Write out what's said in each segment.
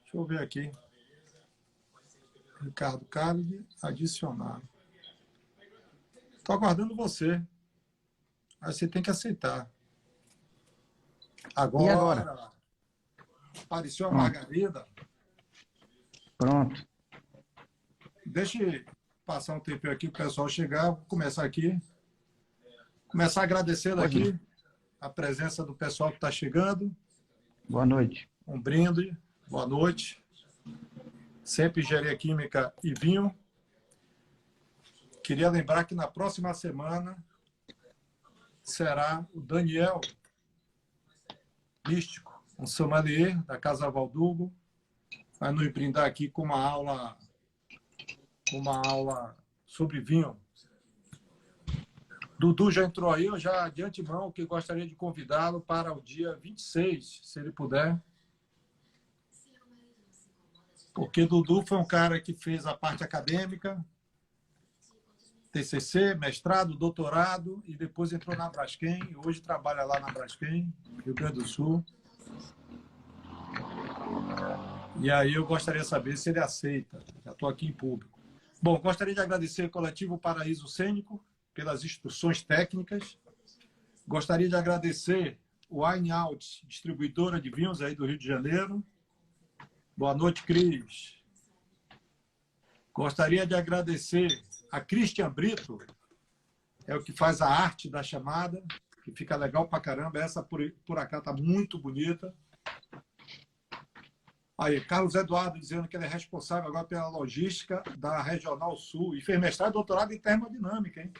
Deixa eu ver aqui. Ricardo Carlos, adicionar. Estou aguardando você. Aí você tem que aceitar. E agora? Agora, apareceu a Pronto. Margarida. Pronto. Deixa eu passar um tempinho aqui para o pessoal chegar. Vou começar aqui. Começar agradecendo Pois aqui não. a presença do pessoal que está chegando. Boa noite. Um brinde. Boa noite. Sempre Engenharia Química e Vinho. Queria lembrar que na próxima semana será o Daniel Místico, um sommelier da Casa Valdugo, vai nos brindar aqui com uma aula sobre vinho. Dudu já entrou aí, eu já de antemão que gostaria de convidá-lo para o dia 26, se ele puder. Porque Dudu foi um cara que fez a parte acadêmica, TCC, mestrado, doutorado, e depois entrou na Braskem, e hoje trabalha lá na Braskem, Rio Grande do Sul. E aí eu gostaria de saber se ele aceita. Já estou aqui em público. Bom, gostaria de agradecer ao Coletivo Paraíso Cênico pelas instruções técnicas. Gostaria de agradecer o Wine Out, distribuidora de vinhos aí do Rio de Janeiro. Boa noite, Cris. Gostaria de agradecer a Christian Brito, é o que faz a arte da chamada, que fica legal pra caramba. Essa por cá está muito bonita. Aí, Carlos Eduardo dizendo que ele é responsável agora pela logística da Regional Sul e fez mestrado e doutorado em termodinâmica, hein?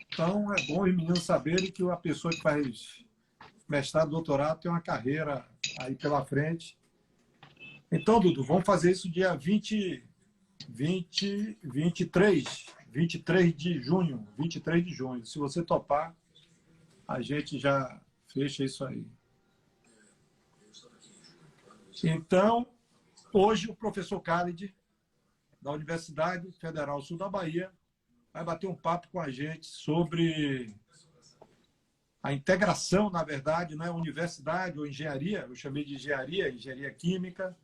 Então, é bom os meninos saberem que a pessoa que faz mestrado e doutorado tem uma carreira aí pela frente. Então, Dudu, vamos fazer isso dia 23 de junho. 23 de junho. Se você topar, a gente já fecha isso aí. Então, hoje o professor Khalid, da Universidade Federal Sul da Bahia, vai bater um papo com a gente sobre a integração, na verdade, não é universidade ou engenharia, eu chamei de engenharia química,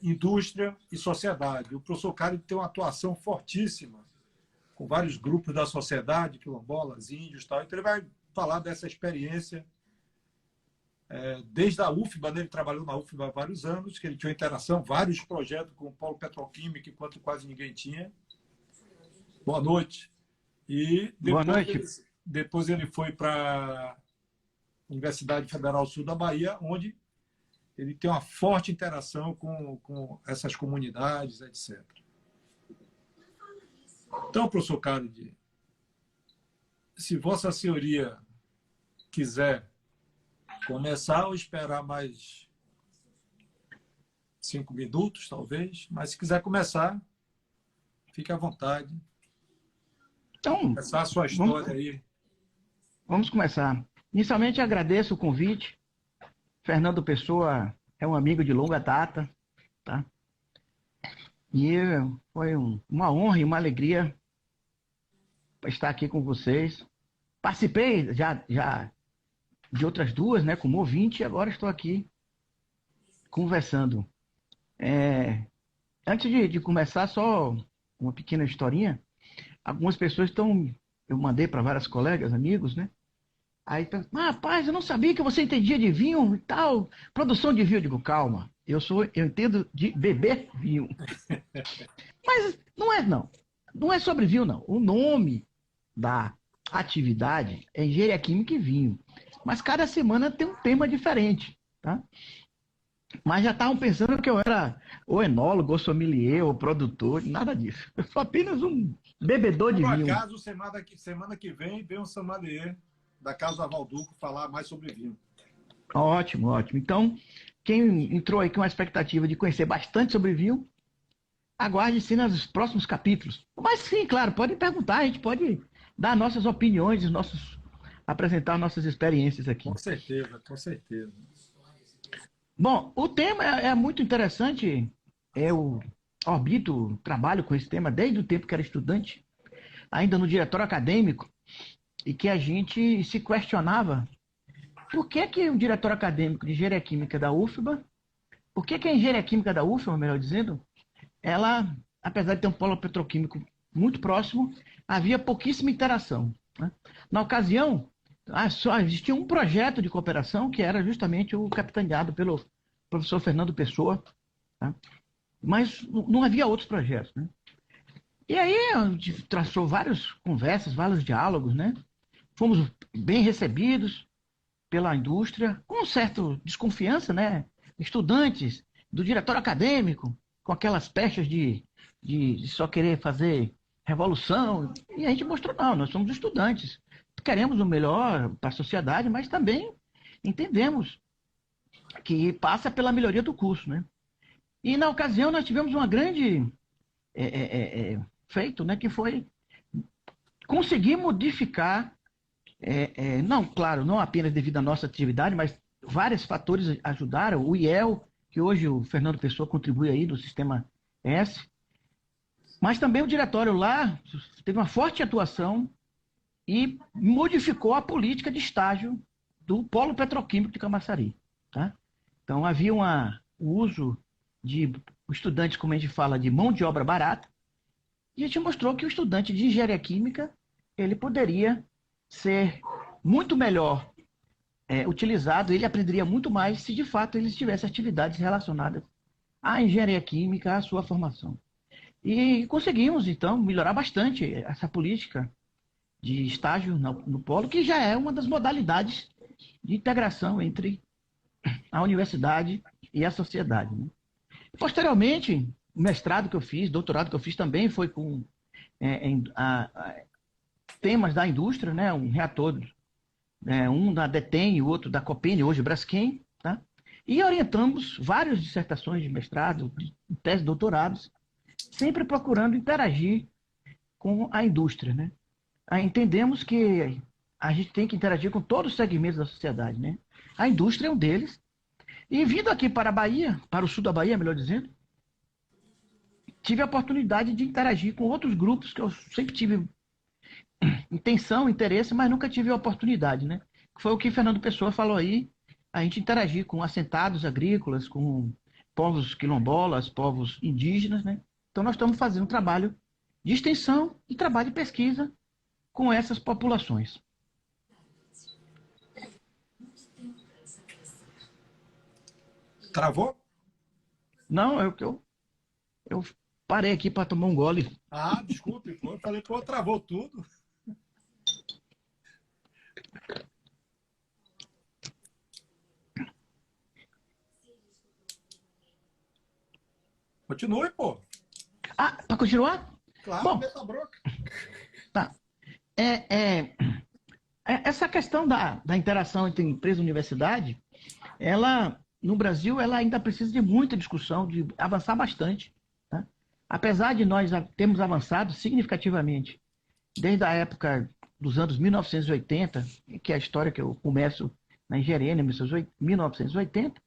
indústria e sociedade. O professor Khalid tem uma atuação fortíssima com vários grupos da sociedade, quilombolas, índios e tal, então ele vai falar dessa experiência. Desde a UFBA, ele trabalhou na UFBA há vários anos, que ele tinha interação, vários projetos com o polo petroquímico, enquanto quase ninguém tinha. Boa noite. E depois, Boa noite. Depois ele foi para a Universidade Federal Sul da Bahia, onde ele tem uma forte interação com essas comunidades, etc. Então, professor Khalid, se Vossa Senhoria quiser começar ou esperar mais 5 minutos, talvez, mas se quiser começar, fique à vontade. Então, Começar a sua história aí. Vamos começar. Inicialmente, agradeço o convite. Fernando Pessoa é um amigo de longa data, tá? E foi uma honra e uma alegria estar aqui com vocês. Participei já de outras duas, né, como ouvinte, e agora estou aqui conversando. Antes de começar, só uma pequena historinha. Algumas pessoas eu mandei para vários colegas, amigos, né? Aí, rapaz, eu não sabia que você entendia de vinho e tal, produção de vinho. Eu digo, calma, eu entendo de beber vinho. Mas não é sobre vinho, não. O nome da atividade é engenharia química e vinho. Mas cada semana tem um tema diferente, tá? Mas já estavam pensando que eu era ou enólogo, ou sommelier, ou produtor, nada disso. Eu sou apenas um bebedor de vinho. Por acaso, semana que vem um sommelier da Casa Valduco falar mais sobre vinho. Ótimo, ótimo. Então, quem entrou aí com uma expectativa de conhecer bastante sobre vinho, aguarde-se nos próximos capítulos. Mas sim, claro, pode perguntar, a gente pode dar nossas opiniões, apresentar nossas experiências aqui. Com certeza, com certeza. Bom, o tema é muito interessante. Eu trabalho com esse tema desde o tempo que era estudante, ainda no diretório acadêmico, e que a gente se questionava por que o diretório acadêmico de engenharia química da UFBA Por que que a engenharia química da UFMA, melhor dizendo, ela, apesar de ter um polo petroquímico muito próximo, havia pouquíssima interação, né? Na ocasião, só existia um projeto de cooperação que era justamente o capitaneado pelo professor Fernando Pessoa, tá? Mas não havia outros projetos, né? E aí a gente traçou várias conversas, vários diálogos, né? Fomos bem recebidos pela indústria, com certa desconfiança, né? Estudantes do diretório acadêmico, com aquelas pechas de só querer fazer revolução. E a gente mostrou, não, nós somos estudantes, queremos o melhor para a sociedade, mas também entendemos que passa pela melhoria do curso, né? E na ocasião nós tivemos uma grande feito, né? Que foi conseguir modificar, não, claro, não apenas devido à nossa atividade, mas vários fatores ajudaram. O IEL, que hoje o Fernando Pessoa contribui aí no sistema S, mas também o diretório lá teve uma forte atuação e modificou a política de estágio do polo petroquímico de Camaçari, tá? Então havia o uso de estudantes, como a gente fala, de mão de obra barata, e a gente mostrou que o estudante de engenharia química ele poderia ser muito melhor utilizado, ele aprenderia muito mais se de fato ele tivesse atividades relacionadas à engenharia química, à sua formação. E conseguimos, então, melhorar bastante essa política de estágio no polo, que já é uma das modalidades de integração entre a universidade e a sociedade, né? Posteriormente, o mestrado que eu fiz, doutorado que eu fiz também foi com temas da indústria, né? Um reator, um da DETEN e o outro da Copene, hoje Braskem, tá? E orientamos várias dissertações de mestrado, de tese de doutorados, sempre procurando interagir com a indústria, né? Entendemos que a gente tem que interagir com todos os segmentos da sociedade, né? A indústria é um deles. E vindo aqui para a Bahia, para o sul da Bahia, melhor dizendo, tive a oportunidade de interagir com outros grupos que eu sempre tive intenção, interesse, mas nunca tive a oportunidade, né? Foi o que Fernando Pessoa falou aí, a gente interagir com assentados agrícolas, com povos quilombolas, povos indígenas, né? Então nós estamos fazendo um trabalho de extensão e trabalho de pesquisa com essas populações. Travou? Não, eu parei aqui para tomar um gole. Ah, desculpe, pô. Eu falei, pô, travou tudo. Continue, pô. Ah, para continuar? Claro, Bom, meta broca. tá. Essa questão da interação entre empresa e universidade, ela, no Brasil, ela ainda precisa de muita discussão, de avançar bastante, tá? Apesar de nós termos avançado significativamente desde a época dos anos 1980, que é a história que eu começo na engenharia, em 1980,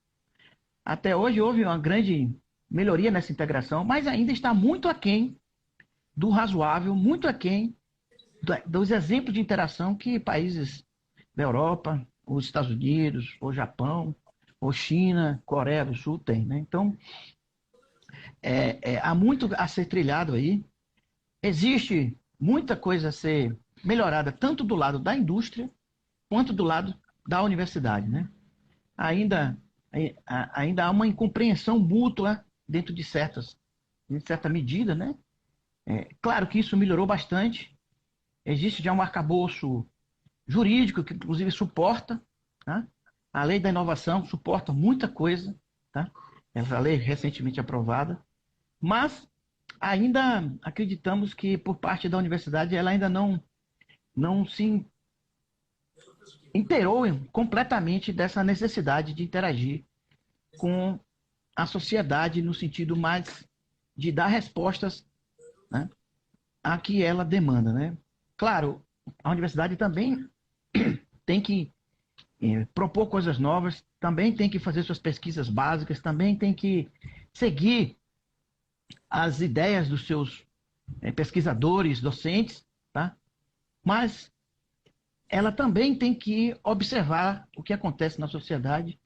até hoje houve uma grande melhoria nessa integração, mas ainda está muito aquém do razoável, muito aquém dos exemplos de interação que países da Europa, os Estados Unidos, ou Japão, ou China, Coreia do Sul têm, né? Então, há muito a ser trilhado aí. Existe muita coisa a ser melhorada, tanto do lado da indústria, quanto do lado da universidade, né? Ainda há uma incompreensão mútua dentro de certa medida, né? Claro que isso melhorou bastante. Existe já um arcabouço jurídico que, inclusive, suporta, tá? A lei da inovação suporta muita coisa, tá? Essa lei recentemente aprovada. Mas ainda acreditamos que, por parte da universidade, ela ainda não se inteirou completamente dessa necessidade de interagir com a sociedade no sentido mais de dar respostas, né, a que ela demanda, né? Claro, a universidade também tem que propor coisas novas, também tem que fazer suas pesquisas básicas, também tem que seguir as ideias dos seus pesquisadores, docentes, tá? Mas ela também tem que observar o que acontece na sociedade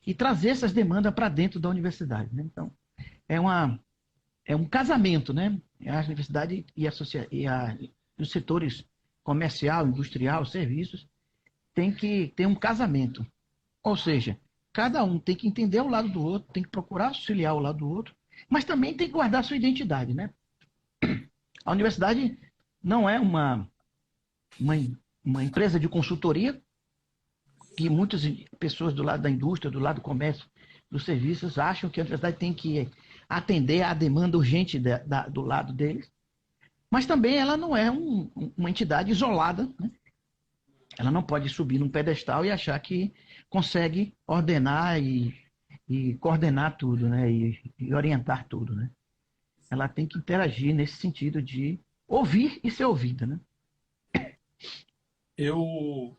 e trazer essas demandas para dentro da universidade, né? Então, é um casamento, né? A universidade e os setores comercial, industrial, serviços, tem que ter um casamento. Ou seja, cada um tem que entender o lado do outro, tem que procurar auxiliar o lado do outro, mas também tem que guardar a sua identidade, né? A universidade não é uma empresa de consultoria, que muitas pessoas do lado da indústria, do lado do comércio, dos serviços, acham que a universidade tem que atender à demanda urgente do lado deles. Mas também ela não é uma entidade isolada, né? Ela não pode subir num pedestal e achar que consegue ordenar e coordenar tudo, né? E orientar tudo, né? Ela tem que interagir nesse sentido de ouvir e ser ouvida, né? Eu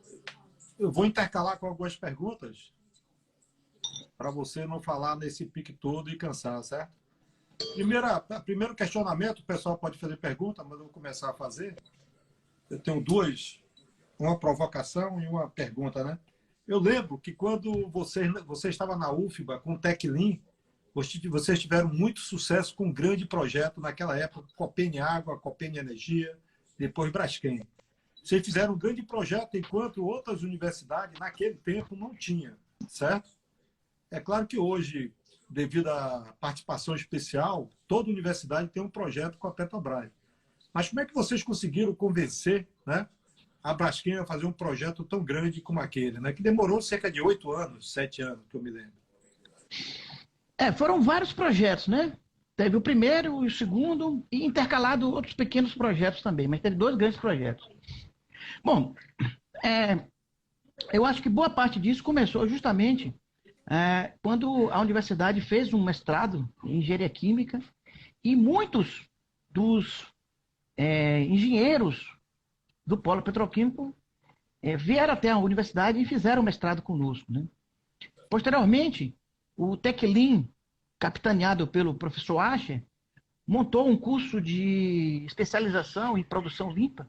vou intercalar com algumas perguntas para você não falar nesse pique todo e cansar, certo? Primeiro questionamento, o pessoal pode fazer pergunta, mas eu vou começar a fazer. Eu tenho duas, uma provocação e uma pergunta, né? Eu lembro que quando você estava na UFBA com o TecLin, vocês tiveram muito sucesso com um grande projeto naquela época, Copene Água, Copene Energia, depois Braskem. Vocês fizeram um grande projeto enquanto outras universidades, naquele tempo, não tinham, certo? É claro que hoje, devido à participação especial, toda universidade tem um projeto com a Petrobras. Mas como é que vocês conseguiram convencer, né, a Braskem a fazer um projeto tão grande como aquele, né, que demorou cerca de 8 anos, 7 anos, que eu me lembro? Foram vários projetos, né? Teve o primeiro, o segundo, e intercalado outros pequenos projetos também, mas teve 2 grandes projetos. Bom, eu acho que boa parte disso começou justamente quando a universidade fez um mestrado em engenharia química e muitos dos engenheiros do polo petroquímico vieram até a universidade e fizeram mestrado conosco, né? Posteriormente, o TecLin, capitaneado pelo professor Asher, montou um curso de especialização em produção limpa,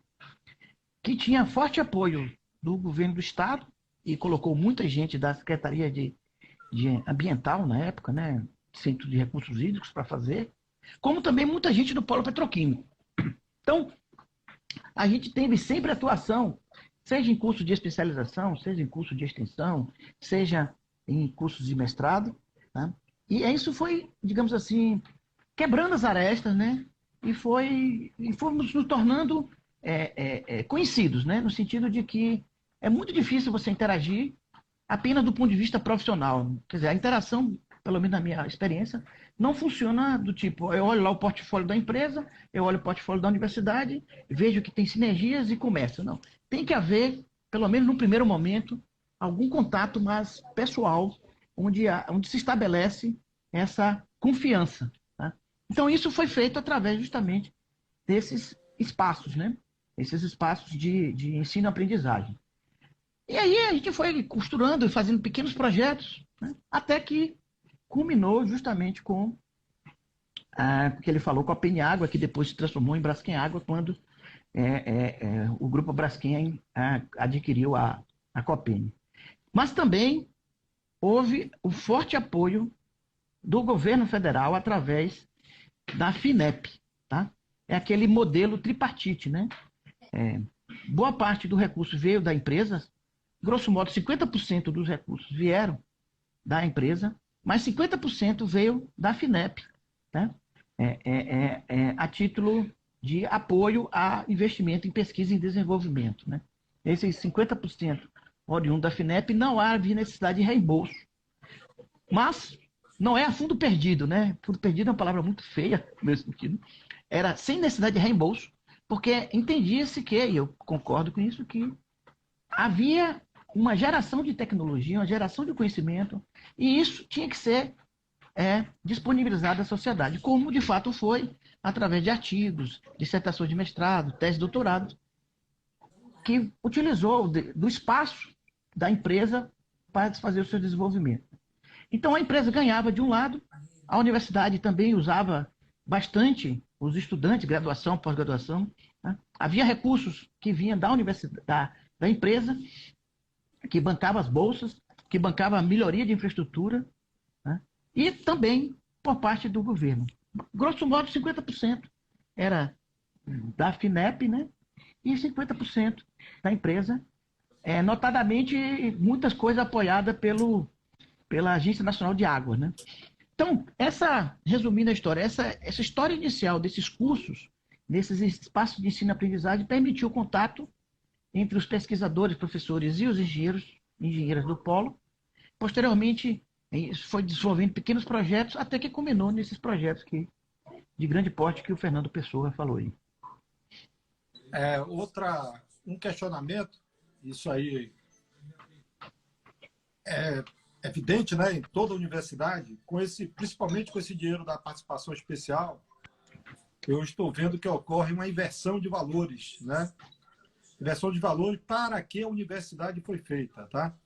que tinha forte apoio do governo do estado e colocou muita gente da Secretaria de Ambiental na época, né, Centro de Recursos Hídricos para fazer, como também muita gente do polo petroquímico. Então, a gente teve sempre atuação, seja em curso de especialização, seja em curso de extensão, seja em cursos de mestrado, tá? E isso foi, digamos assim, quebrando as arestas, né? E fomos nos tornando conhecidos, né? No sentido de que é muito difícil você interagir apenas do ponto de vista profissional. Quer dizer, a interação, pelo menos na minha experiência, não funciona do tipo, eu olho lá o portfólio da empresa, eu olho o portfólio da universidade, vejo que tem sinergias e começo. Não. Tem que haver, pelo menos no primeiro momento, algum contato mais pessoal, onde se estabelece essa confiança. Tá? Então, isso foi feito através justamente desses espaços, né? Esses espaços de ensino-aprendizagem. E aí a gente foi costurando e fazendo pequenos projetos, né? Até que culminou justamente com o que ele falou com a Penhágua, que depois se transformou em Braskem Água, quando o grupo Braskem adquiriu a Copene. Mas também houve o forte apoio do governo federal através da FINEP. Tá? É aquele modelo tripartite, né? Boa parte do recurso veio da empresa, grosso modo 50% dos recursos vieram da empresa, mas 50% veio da FINEP, né? A título de apoio a investimento em pesquisa e desenvolvimento. Né? Esses 50% oriundo da FINEP não havia necessidade de reembolso. Mas não é a fundo perdido, né? Fundo perdido é uma palavra muito feia, no meu sentido. Era sem necessidade de reembolso, porque entendia-se que, e eu concordo com isso, que havia uma geração de tecnologia, uma geração de conhecimento, e isso tinha que ser disponibilizado à sociedade, como de fato foi através de artigos, dissertações de mestrado, tese de doutorado, que utilizou do espaço da empresa para fazer o seu desenvolvimento. Então a empresa ganhava de um lado, a universidade também usava bastante os estudantes, graduação, pós-graduação. Né? Havia recursos que vinham da universidade, da empresa, que bancava as bolsas, que bancava a melhoria de infraestrutura, né? E também por parte do governo. Grosso modo, 50% era da FINEP, né? E 50% da empresa, notadamente muitas coisas apoiadas pela Agência Nacional de Água, né? Então, resumindo a história, essa história inicial desses cursos, nesses espaços de ensino e aprendizagem, permitiu o contato entre os pesquisadores, professores e os engenheiras do polo. Posteriormente, isso foi desenvolvendo pequenos projetos, até que culminou nesses projetos de grande porte que o Fernando Pessoa falou aí. Um questionamento, isso aí é evidente, né, em toda a universidade, principalmente com esse dinheiro da participação especial, eu estou vendo que ocorre uma inversão de valores, né? Inversão de valores para que a universidade foi feita, tá?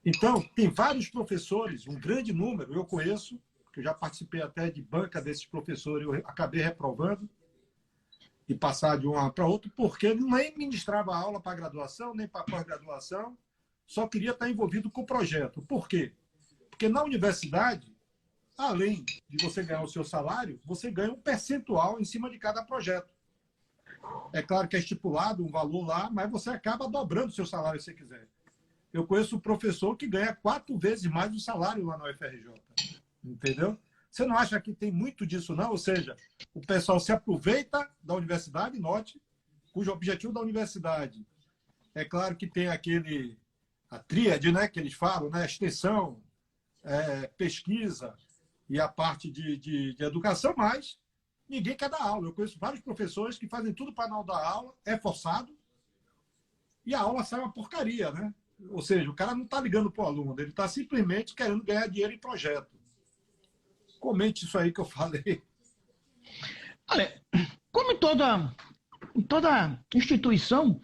Então, tem vários professores, um grande número, eu conheço, que eu já participei até de banca desses professores, eu acabei reprovando e passar de uma para outra, porque ele nem ministrava aula para graduação, nem para pós-graduação, só queria estar envolvido com o projeto. Por quê? Porque na universidade, além de você ganhar o seu salário, você ganha um percentual em cima de cada projeto. É claro que é estipulado um valor lá, mas você acaba dobrando o seu salário se você quiser. Eu conheço um professor que ganha 4 vezes mais o salário lá na UFRJ. Entendeu? Você não acha que tem muito disso, não? Ou seja, o pessoal se aproveita da universidade, note, cujo objetivo da universidade é claro que tem a tríade, né, que eles falam, né, extensão, pesquisa e a parte de educação, mas ninguém quer dar aula. Eu conheço vários professores que fazem tudo para não dar aula, é forçado, e a aula sai uma porcaria, né? Ou seja, o cara não está ligando para o aluno, ele está simplesmente querendo ganhar dinheiro em projeto. Comente isso aí que eu falei. Olha, como em toda instituição,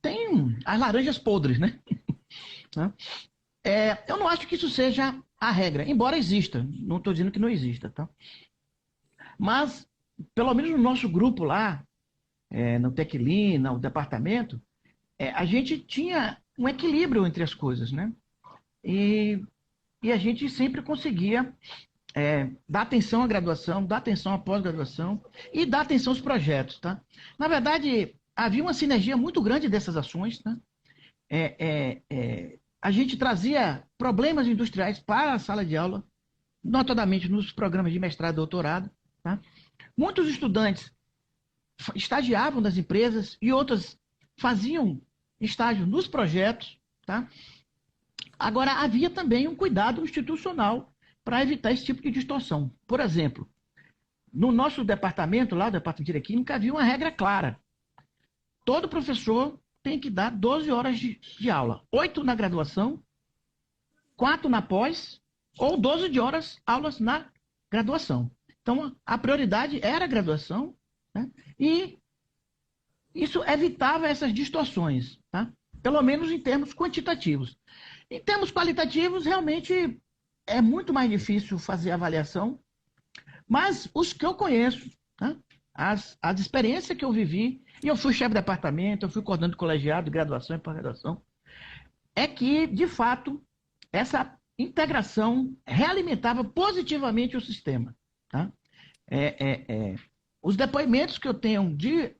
tem as laranjas podres, né? Eu não acho que isso seja a regra, embora exista. Não estou dizendo que não exista, tá? Mas, pelo menos no nosso grupo lá, no Teclina, no departamento, a gente tinha um equilíbrio entre as coisas, né? E a gente sempre conseguia dar atenção à graduação, dar atenção à pós-graduação e dar atenção aos projetos, tá? Na verdade, havia uma sinergia muito grande dessas ações, tá? A gente trazia problemas industriais para a sala de aula, notadamente nos programas de mestrado e doutorado, tá? Muitos estudantes estagiavam nas empresas e outros faziam estágio nos projetos, tá? Agora, havia também um cuidado institucional para evitar esse tipo de distorção. Por exemplo, no nosso departamento, lá do departamento de Química, havia uma regra clara. Todo professor tem que dar 12 horas de aula. 8 na graduação, 4 na pós, ou 12 de horas aulas na graduação. Então, a prioridade era a graduação, né? E isso evitava essas distorções, tá? Pelo menos em termos quantitativos. Em termos qualitativos, realmente é muito mais difícil fazer avaliação, mas os que eu conheço, tá? As experiências que eu vivi, e eu fui chefe de departamento, eu fui coordenador de colegiado, de graduação e pós-graduação, é que, de fato, essa integração realimentava positivamente o sistema. Tá? Os depoimentos que eu tenho de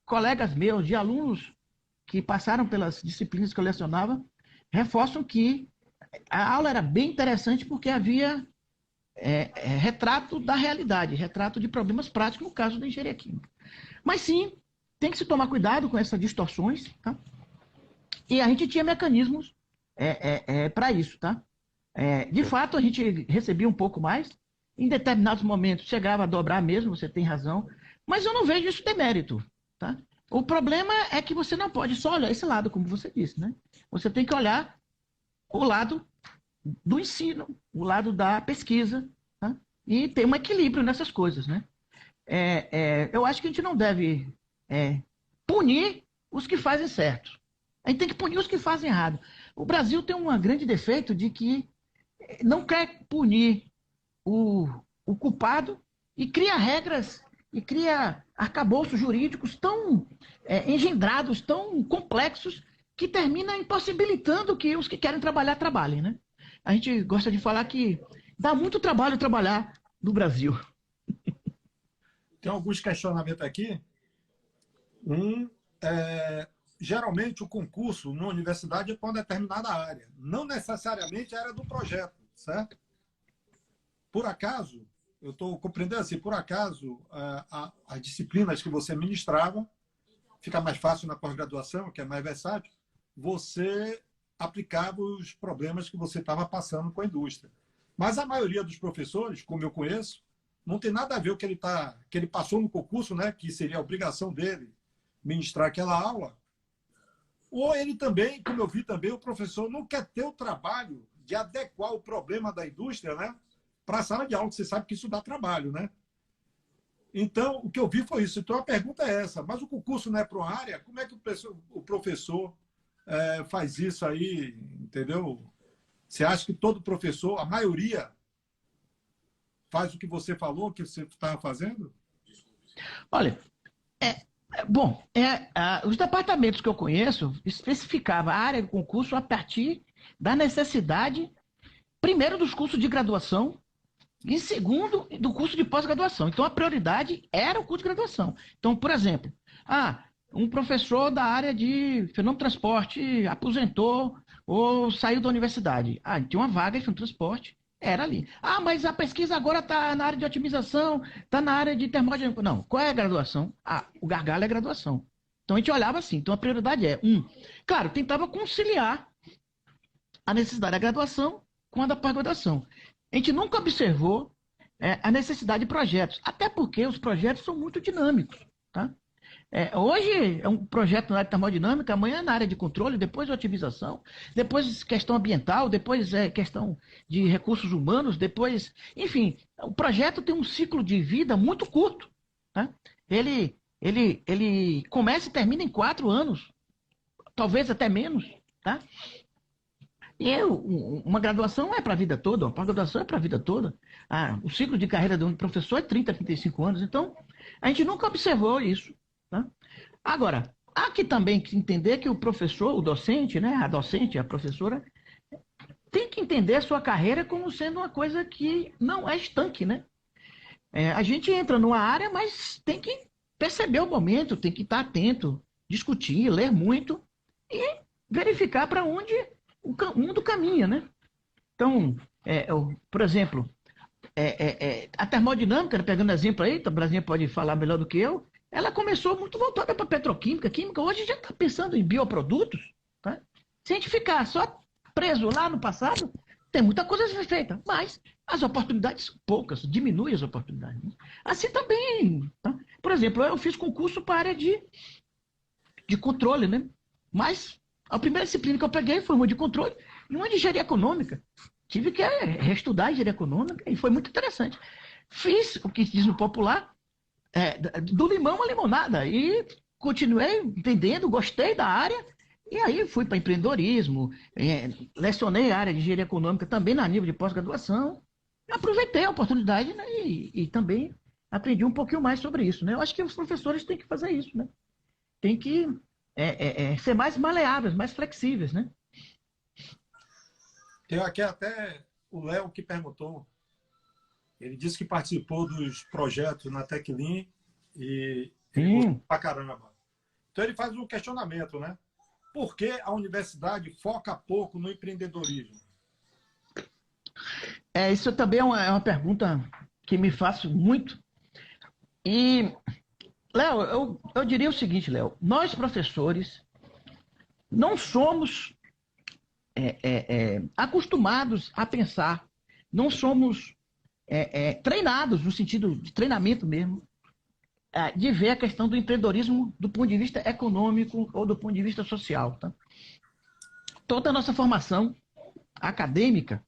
colegas meus, de alunos que passaram pelas disciplinas que eu lecionava, reforçam que a aula era bem interessante porque havia retrato da realidade, retrato de problemas práticos, no caso da engenharia química. Mas sim, tem que se tomar cuidado com essas distorções, tá? E a gente tinha mecanismos para isso, tá? De fato, a gente recebia um pouco mais, em determinados momentos chegava a dobrar mesmo, você tem razão, mas eu não vejo isso demérito, tá? O problema é que você não pode só olhar esse lado, como você disse, né? Você tem que olhar o lado do ensino, o lado da pesquisa, tá? E ter um equilíbrio nessas coisas, né? Eu acho que a gente não deve punir os que fazem certo. A gente tem que punir os que fazem errado. O Brasil tem um grande defeito de que não quer punir o culpado e cria regras e cria arcabouços jurídicos tão engendrados, tão complexos, que termina impossibilitando que os que querem trabalhar, trabalhem, né? A gente gosta de falar que dá muito trabalho trabalhar no Brasil. Tem alguns questionamentos aqui. Um, geralmente o concurso na universidade é para uma determinada área, não necessariamente a área do projeto, certo? Por acaso, eu estou compreendendo assim, por acaso, as disciplinas que você ministrava, fica mais fácil na pós-graduação, que é mais versátil, você aplicava os problemas que você estava passando com a indústria. Mas a maioria dos professores, como eu conheço, não tem nada a ver com que ele passou no concurso, né, que seria a obrigação dele ministrar aquela aula, ou ele também, como eu vi também, o professor não quer ter o trabalho de adequar o problema da indústria, né, para a sala de aula, que você sabe que isso dá trabalho, né? Então, o que eu vi foi isso. Então, a pergunta é essa. Mas o concurso não é para uma área? Como é que o professor faz isso aí, entendeu? Você acha que todo professor, a maioria, faz o que você falou, que você estava fazendo? Olha, bom, os departamentos que eu conheço especificavam a área do concurso a partir da necessidade, primeiro, dos cursos de graduação, e segundo, do curso de pós-graduação. Então, a prioridade era o curso de graduação. Então, por exemplo, um professor da área de fenômeno transporte aposentou ou saiu da universidade. Tinha uma vaga de fenômeno transporte, era ali. Mas a pesquisa agora está na área de otimização, está na área de termodinâmica. Não, qual é a graduação? O gargalo é a graduação. Então, a gente olhava assim. Então, a prioridade claro, tentava conciliar a necessidade da graduação com a da pós-graduação. A gente nunca observou a necessidade de projetos, até porque os projetos são muito dinâmicos. Tá? Hoje é um projeto na área de termodinâmica, amanhã é na área de controle, depois de otimização, depois questão ambiental, depois questão de recursos humanos, depois... Enfim, o projeto tem um ciclo de vida muito curto. Tá? Ele começa e termina em 4 anos, talvez até menos. Tá? E uma graduação é para a vida toda, uma pós-graduação é para a vida toda. O ciclo de carreira de um professor é 30, 35 anos. Então, a gente nunca observou isso. Tá? Agora, há que também entender que o professor, o docente, né, a docente, a professora, tem que entender a sua carreira como sendo uma coisa que não é estanque. Né? A gente entra numa área, mas tem que perceber o momento, tem que estar atento, discutir, ler muito e verificar para onde o mundo caminha, né? Então, por exemplo, a termodinâmica, pegando exemplo aí, o Brasil pode falar melhor do que eu, ela começou muito voltada para petroquímica, química, hoje já está pensando em bioprodutos. Tá? Se a gente ficar só preso lá no passado, tem muita coisa a ser feita, mas as oportunidades poucas, diminui as oportunidades. Né? Assim também, tá? Por exemplo, eu fiz concurso para a área de controle, né? Mas a primeira disciplina que eu peguei foi uma de controle e uma de engenharia econômica. Tive que reestudar engenharia econômica e foi muito interessante. Fiz o que diz no popular, do limão à limonada, e continuei entendendo, gostei da área, e aí fui para empreendedorismo, lecionei a área de engenharia econômica também na nível de pós-graduação, aproveitei a oportunidade, né, e também aprendi um pouquinho mais sobre isso. Né? Eu acho que os professores têm que fazer isso, né? Tem que ser mais maleáveis, mais flexíveis, né? Tem aqui até o Léo que perguntou. Ele disse que participou dos projetos na Teclin e ele gostou pra caramba. Então ele faz um questionamento, né? Por que a universidade foca pouco no empreendedorismo? Isso também é uma pergunta que me faço muito. E, Léo, eu diria o seguinte, Léo. Nós, professores, não somos acostumados a pensar, não somos treinados, no sentido de treinamento mesmo, de ver a questão do empreendedorismo do ponto de vista econômico ou do ponto de vista social. Tá? Toda a nossa formação acadêmica,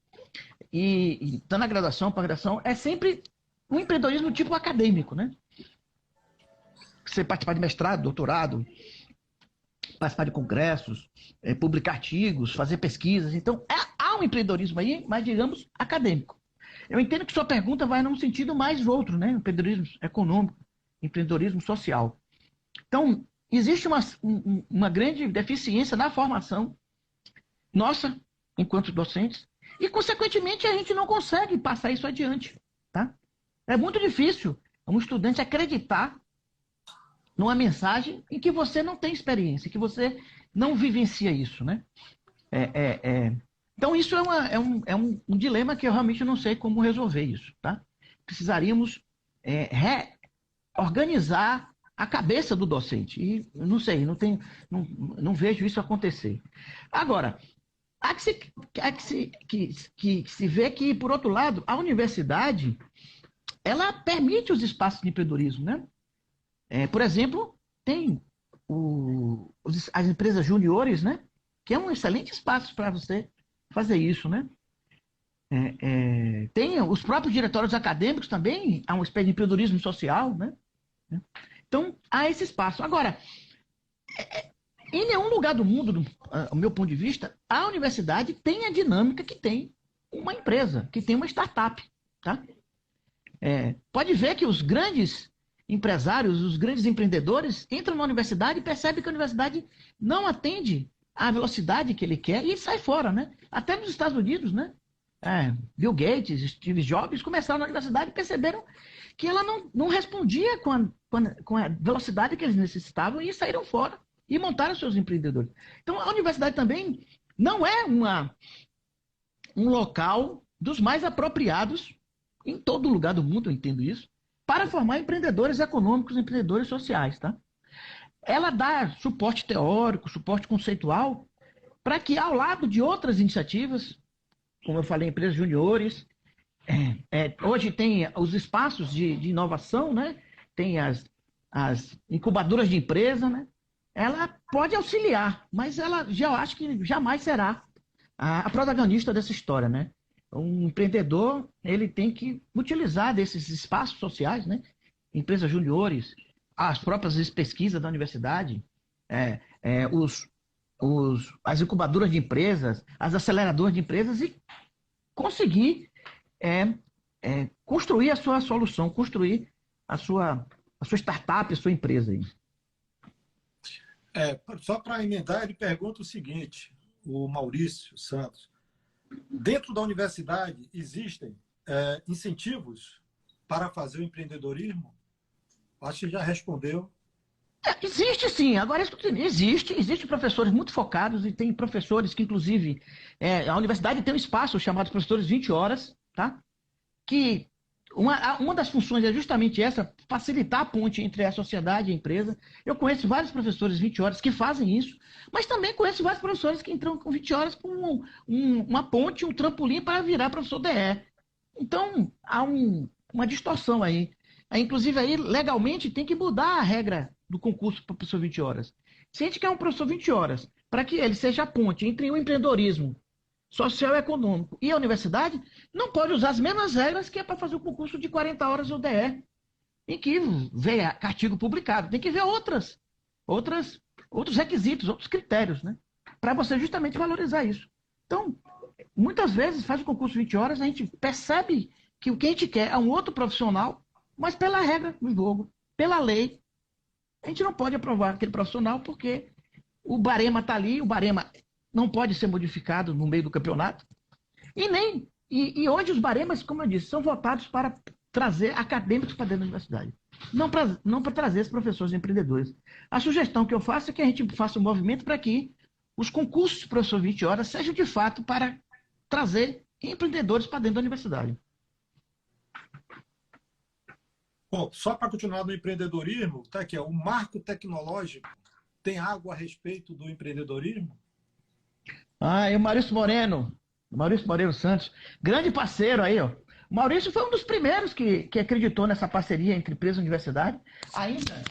e tanto na graduação, pós-graduação, é sempre um empreendedorismo tipo acadêmico, né? Você participar de mestrado, doutorado, participar de congressos, publicar artigos, fazer pesquisas. Então, há um empreendedorismo aí, mas digamos acadêmico. Eu entendo que sua pergunta vai num sentido mais outro, né? Empreendedorismo econômico, empreendedorismo social. Então, existe uma grande deficiência na formação nossa, enquanto docentes, e, consequentemente, a gente não consegue passar isso adiante. Tá? É muito difícil um estudante acreditar numa mensagem em que você não tem experiência, que você não vivencia isso, né? Então, isso é um dilema que eu realmente não sei como resolver isso, tá? Precisaríamos reorganizar a cabeça do docente. E não sei, não vejo isso acontecer. Agora, há que se vê que, por outro lado, a universidade ela permite os espaços de empreendedorismo, né? Por exemplo, tem as empresas juniores, né? Que é um excelente espaço para você fazer isso, né? Tem os próprios diretórios acadêmicos também, há uma espécie de empreendedorismo social, né? Então, há esse espaço. Agora, em nenhum lugar do mundo, do meu ponto de vista, a universidade tem a dinâmica que tem uma empresa, que tem uma startup, tá? Pode ver que os grandes empresários, os grandes empreendedores entram na universidade e percebem que a universidade não atende à velocidade que ele quer e sai fora, né? Até nos Estados Unidos, né? Bill Gates, Steve Jobs começaram na universidade e perceberam que ela não respondia com a velocidade que eles necessitavam e saíram fora e montaram seus empreendedores. Então, a universidade também não é um local dos mais apropriados em todo lugar do mundo, eu entendo isso, para formar empreendedores econômicos, empreendedores sociais, tá? Ela dá suporte teórico, suporte conceitual, para que, ao lado de outras iniciativas, como eu falei, empresas juniores, hoje tem os espaços de inovação, né? Tem as incubadoras de empresa, né? Ela pode auxiliar, mas ela já acho que jamais será a protagonista dessa história, né? Um empreendedor, ele tem que utilizar desses espaços sociais, né? Empresas juniores, as próprias pesquisas da universidade, as incubadoras de empresas, as aceleradoras de empresas e conseguir construir a sua solução, construir a sua startup, a sua empresa. Aí. Só para emendar, ele pergunta o seguinte, o Maurício Santos. Dentro da universidade existem incentivos para fazer o empreendedorismo? Acho que já respondeu. Existe sim, agora existe professores muito focados e tem professores que, inclusive, a universidade tem um espaço chamado Professores 20 Horas, tá? Que uma das funções é justamente essa, facilitar a ponte entre a sociedade e a empresa. Eu conheço vários professores 20 horas que fazem isso, mas também conheço vários professores que entram com 20 horas com uma ponte, um trampolim para virar professor DE. Então, há uma distorção aí. Inclusive, aí, legalmente, tem que mudar a regra do concurso para professor 20 horas. Se a gente quer um professor 20 horas, para que ele seja a ponte entre o empreendedorismo social e econômico e a universidade, não pode usar as mesmas regras que é para fazer o concurso de 40 horas ODE, em que vem artigo publicado. Tem que ver outros requisitos, outros critérios, né? Para você justamente valorizar isso. Então, muitas vezes faz o concurso 20 horas, a gente percebe que o que a gente quer é um outro profissional, mas pela regra do jogo, pela lei, a gente não pode aprovar aquele profissional porque o barema está ali, o barema não pode ser modificado no meio do campeonato. E hoje os baremas, como eu disse, são votados para trazer acadêmicos para dentro da universidade. Não para trazer esses professores empreendedores. A sugestão que eu faço é que a gente faça um movimento para que os concursos de professor 20 horas sejam de fato para trazer empreendedores para dentro da universidade. Bom, só para continuar no empreendedorismo, tá aqui, o marco tecnológico tem algo a respeito do empreendedorismo? E o Maurício Moreno Santos, grande parceiro aí, ó. O Maurício foi um dos primeiros que acreditou nessa parceria entre empresa e universidade, ainda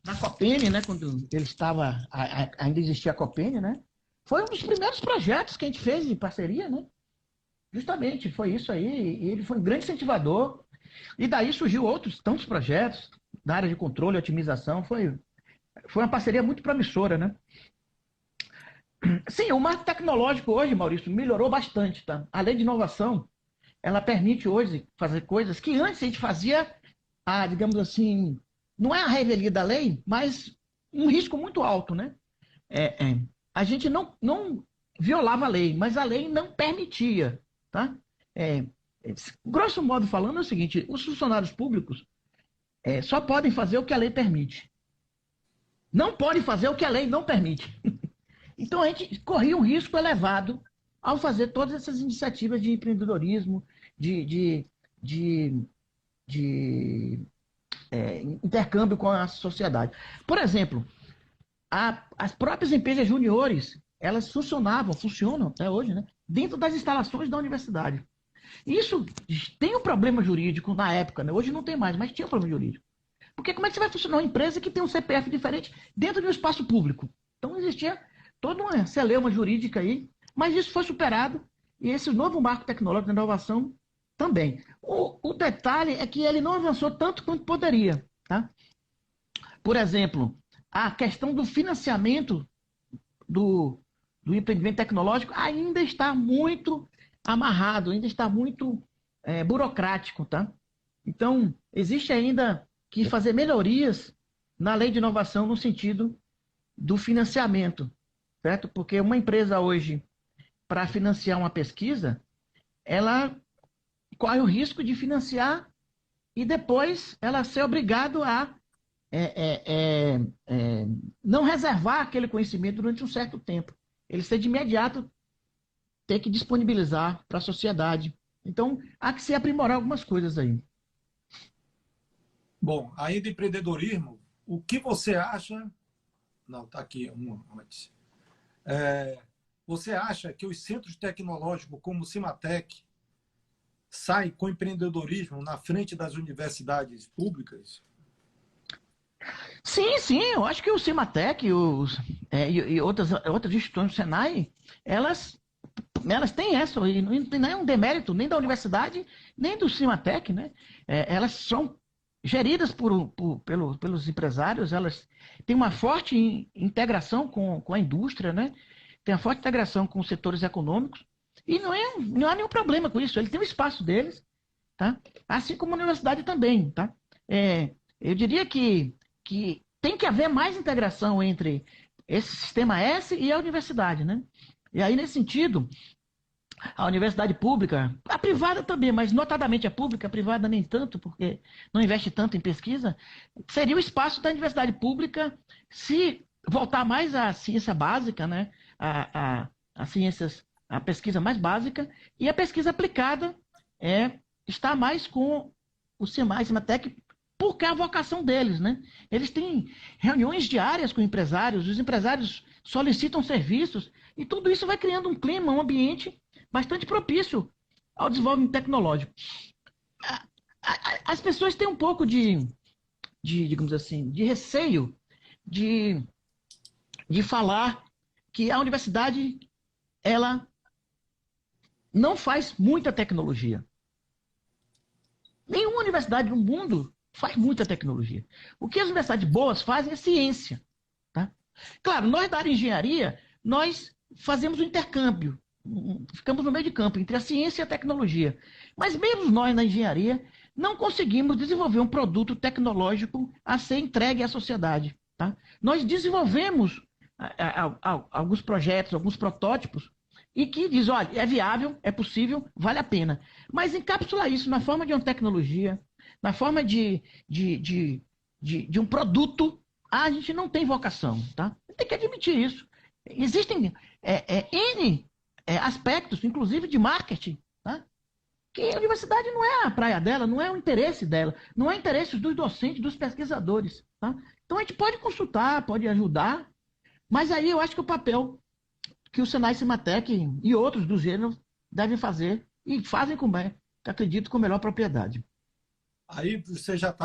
na Copene, né, quando ele estava, ainda existia a Copene, né? Foi um dos primeiros projetos que a gente fez de parceria, né? Justamente, foi isso aí, e ele foi um grande incentivador, e daí surgiu tantos projetos na área de controle e otimização, foi uma parceria muito promissora, né? Sim, o marco tecnológico hoje, Maurício, melhorou bastante, tá? A lei de inovação, ela permite hoje fazer coisas que antes a gente fazia, digamos assim, não é a revelia da lei, mas um risco muito alto, né? A gente não violava a lei, mas a lei não permitia, tá? É, grosso modo falando, é o seguinte: os funcionários públicos só podem fazer o que a lei permite. Não podem fazer o que a lei não permite. Então a gente corria um risco elevado ao fazer todas essas iniciativas de empreendedorismo, de, de, de intercâmbio com a sociedade. Por exemplo, as próprias empresas juniores, elas funcionam até hoje, né, dentro das instalações da universidade. Isso tem um problema jurídico na época, né? Hoje não tem mais, mas tinha um problema jurídico. Porque como é que você vai funcionar uma empresa que tem um CPF diferente dentro de um espaço público? Então existia toda uma celeuma jurídica aí, mas isso foi superado e esse novo marco tecnológico de inovação também. O detalhe é que ele não avançou tanto quanto poderia. Tá? Por exemplo, a questão do financiamento do empreendimento tecnológico ainda está muito amarrado, ainda está muito burocrático. Tá? Então, existe ainda que fazer melhorias na lei de inovação no sentido do financiamento, certo? Porque uma empresa hoje, para financiar uma pesquisa, ela corre o risco de financiar e depois ela ser obrigado a não reservar aquele conhecimento durante um certo tempo. Ele ser de imediato ter que disponibilizar para a sociedade. Então, há que se aprimorar algumas coisas aí. Bom, ainda empreendedorismo, o que você acha... Não, está aqui um antes. Você acha que os centros tecnológicos como o Cimatec saem com empreendedorismo na frente das universidades públicas? Sim, sim, eu acho que o Cimatec e outras instituições do Senai, elas têm essa, e não é um demérito nem da universidade, nem do Cimatec, né? Elas são geridas pelos empresários, elas têm uma forte integração com a indústria, né? Tem uma forte integração com os setores econômicos, e não há nenhum problema com isso, eles têm o espaço deles, tá? Assim como a universidade também, tá? Eu diria que tem que haver mais integração entre esse sistema S e a universidade, né? E aí, nesse sentido, a universidade pública, a privada também, mas notadamente a pública, a privada nem tanto, porque não investe tanto em pesquisa, seria o espaço da universidade pública se voltar mais à ciência básica, né? A pesquisa mais básica, e a pesquisa aplicada está mais com o Cimatec, porque é a vocação deles, né? Eles têm reuniões diárias com empresários, os empresários solicitam serviços, e tudo isso vai criando um clima, um ambiente bastante propício ao desenvolvimento tecnológico. As pessoas têm um pouco digamos assim, de receio de falar que a universidade ela não faz muita tecnologia. Nenhuma universidade no mundo faz muita tecnologia. O que as universidades boas fazem é ciência. Tá? Claro, nós da área de engenharia, nós fazemos um intercâmbio. Ficamos no meio de campo entre a ciência e a tecnologia. Mas mesmo nós na engenharia não conseguimos desenvolver um produto tecnológico a ser entregue à sociedade. Tá? Nós desenvolvemos alguns projetos, alguns protótipos, e que diz, olha, é viável, é possível, vale a pena. Mas encapsular isso na forma de uma tecnologia, na forma de um produto, a gente não tem vocação. Tá? Tem que admitir isso. Existem N aspectos, inclusive de marketing, tá? Que a universidade não é a praia dela, não é o interesse dela, não é o interesse dos docentes, dos pesquisadores. Tá? Então a gente pode consultar, pode ajudar, mas aí eu acho que o papel que o Senai Cimatec e outros do gênero devem fazer, e fazem acredito, com melhor propriedade. Aí você já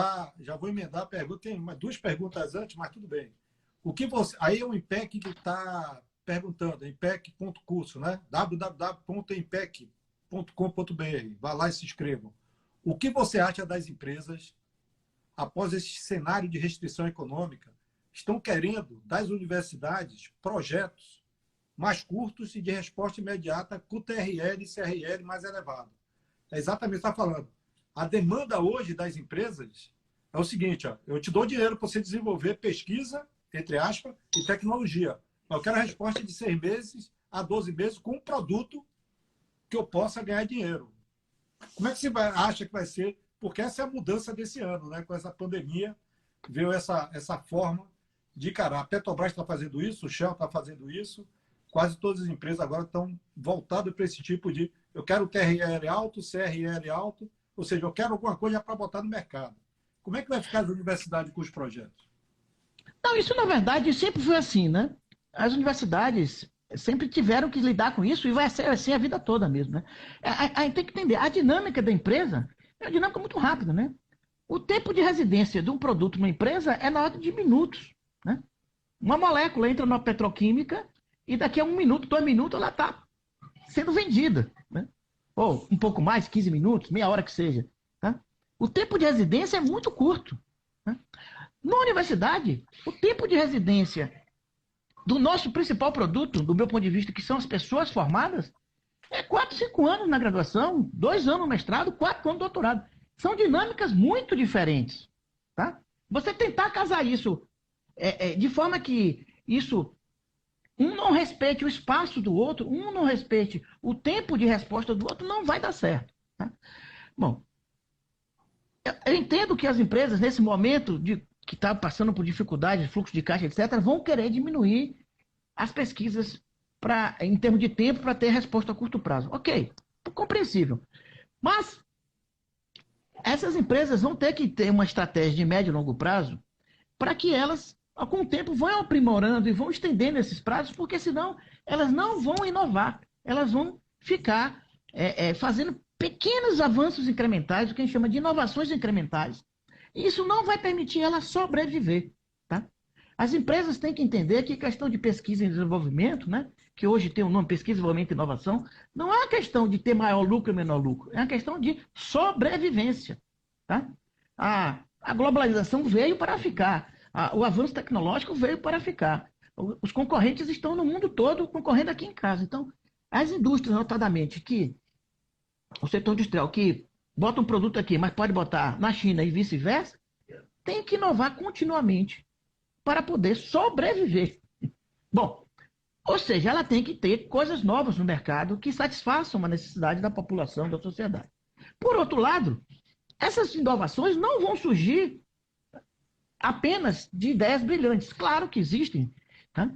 vou emendar a pergunta, tem duas perguntas antes, mas tudo bem. Aí é o IMPEC que está perguntando, impec.curso, né? www.impec.com.br. Vá lá e se inscrevam. O que você acha das empresas, após esse cenário de restrição econômica, estão querendo das universidades projetos mais curtos e de resposta imediata com TRL e CRL mais elevado? É exatamente o que está falando. A demanda hoje das empresas é o seguinte, ó, eu te dou dinheiro para você desenvolver pesquisa entre aspas, e tecnologia. Eu quero a resposta de 6 meses a 12 meses com um produto que eu possa ganhar dinheiro. Como é que você acha que vai ser? Porque essa é a mudança desse ano, né? Com essa pandemia, veio essa forma de encarar. A Petrobras está fazendo isso, o Shell está fazendo isso, quase todas as empresas agora estão voltadas para esse tipo de eu quero TRL alto, CRL alto, ou seja, eu quero alguma coisa para botar no mercado. Como é que vai ficar as universidades com os projetos? Não, isso na verdade sempre foi assim, né? As universidades sempre tiveram que lidar com isso e vai ser assim a vida toda mesmo, né? A gente tem que entender, a dinâmica da empresa é uma dinâmica muito rápida, né? O tempo de residência de um produto numa empresa é na ordem de minutos, né? Uma molécula entra na petroquímica e daqui a 1 minuto, 2 minutos, ela está sendo vendida, né? Ou um pouco mais, 15 minutos, meia hora que seja. Tá? O tempo de residência é muito curto. Né? Na universidade, o tempo de residência do nosso principal produto, do meu ponto de vista, que são as pessoas formadas, é 4, 5 anos na graduação, 2 anos no mestrado, 4 anos no doutorado. São dinâmicas muito diferentes. Tá? Você tentar casar isso de forma que isso um não respeite o espaço do outro, um não respeite o tempo de resposta do outro, não vai dar certo. Tá? Bom, eu entendo que as empresas, nesse momento que está passando por dificuldades, fluxo de caixa, etc., vão querer diminuir as pesquisas em termos de tempo para ter resposta a curto prazo. Ok, compreensível. Mas essas empresas vão ter que ter uma estratégia de médio e longo prazo para que elas, com o tempo, vão aprimorando e vão estendendo esses prazos, porque senão elas não vão inovar. Elas vão ficar fazendo pequenos avanços incrementais, o que a gente chama de inovações incrementais. E isso não vai permitir ela sobreviver. Tá? As empresas têm que entender que a questão de pesquisa e desenvolvimento, né, que hoje tem o nome pesquisa, desenvolvimento e inovação, não é uma questão de ter maior lucro ou menor lucro, é uma questão de sobrevivência. Tá? A globalização veio para ficar. O avanço tecnológico veio para ficar. Os concorrentes estão no mundo todo concorrendo aqui em casa. Então, as indústrias, notadamente, o setor industrial que bota um produto aqui, mas pode botar na China e vice-versa, tem que inovar continuamente para poder sobreviver. Bom, ou seja, ela tem que ter coisas novas no mercado que satisfaçam uma necessidade da população, da sociedade. Por outro lado, essas inovações não vão surgir apenas de ideias brilhantes. Claro que existem, tá?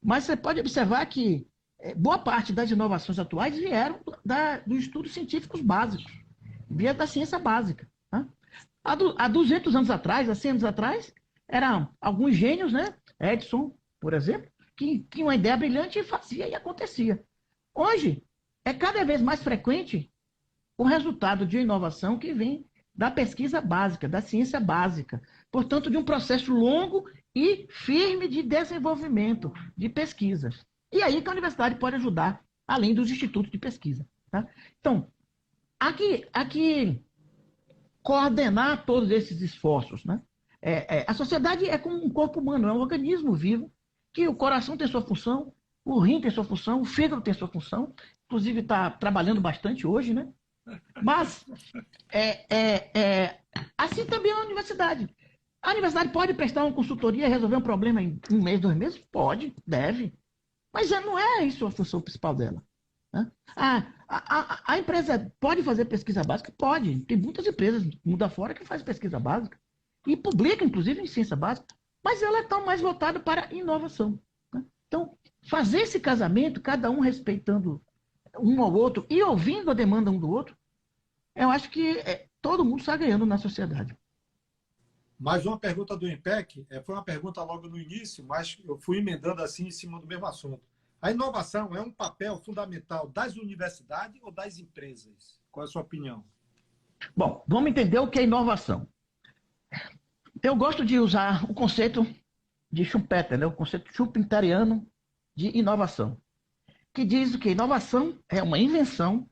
Mas você pode observar que boa parte das inovações atuais vieram dos estudos científicos básicos, vieram da ciência básica. Tá? Há 200 anos atrás, há 100 anos atrás, eram alguns gênios, né? Edison, por exemplo, que tinha uma ideia brilhante e fazia e acontecia. Hoje, é cada vez mais frequente o resultado de inovação que vem da pesquisa básica, da ciência básica. Portanto, de um processo longo e firme de desenvolvimento, de pesquisas. E aí que a universidade pode ajudar, além dos institutos de pesquisa. Tá? Então, aqui coordenar todos esses esforços. Né? A sociedade é como um corpo humano, é um organismo vivo, que o coração tem sua função, o rim tem sua função, o fígado tem sua função, inclusive está trabalhando bastante hoje, né? Mas assim também é a universidade. A universidade pode prestar uma consultoria e resolver um problema em 1 mês, 2 meses? Pode, deve. Mas não é isso a função principal dela. Né? A empresa pode fazer pesquisa básica? Pode. Tem muitas empresas no mundo afora que fazem pesquisa básica. E publicam, inclusive, em ciência básica. Mas ela está mais voltada para inovação. Né? Então, fazer esse casamento, cada um respeitando um ao outro e ouvindo a demanda um do outro, eu acho que todo mundo está ganhando na sociedade. Mais uma pergunta do IMPEC, foi uma pergunta logo no início, mas eu fui emendando assim em cima do mesmo assunto. A inovação é um papel fundamental das universidades ou das empresas? Qual é a sua opinião? Bom, vamos entender o que é inovação. Eu gosto de usar o conceito de Schumpeter, né? O conceito schumpeteriano de inovação, que diz que inovação é uma invenção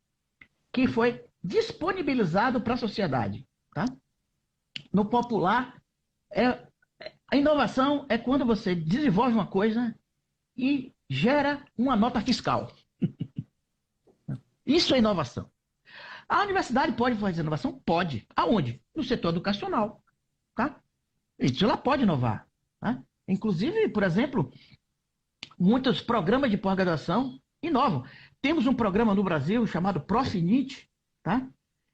que foi disponibilizado para a sociedade. Tá? No popular, a inovação é quando você desenvolve uma coisa e gera uma nota fiscal. Isso é inovação. A universidade pode fazer inovação? Pode. Aonde? No setor educacional. Tá? Isso ela pode inovar. Tá? Inclusive, por exemplo, muitos programas de pós-graduação inovam. Temos um programa no Brasil chamado Profinit, tá?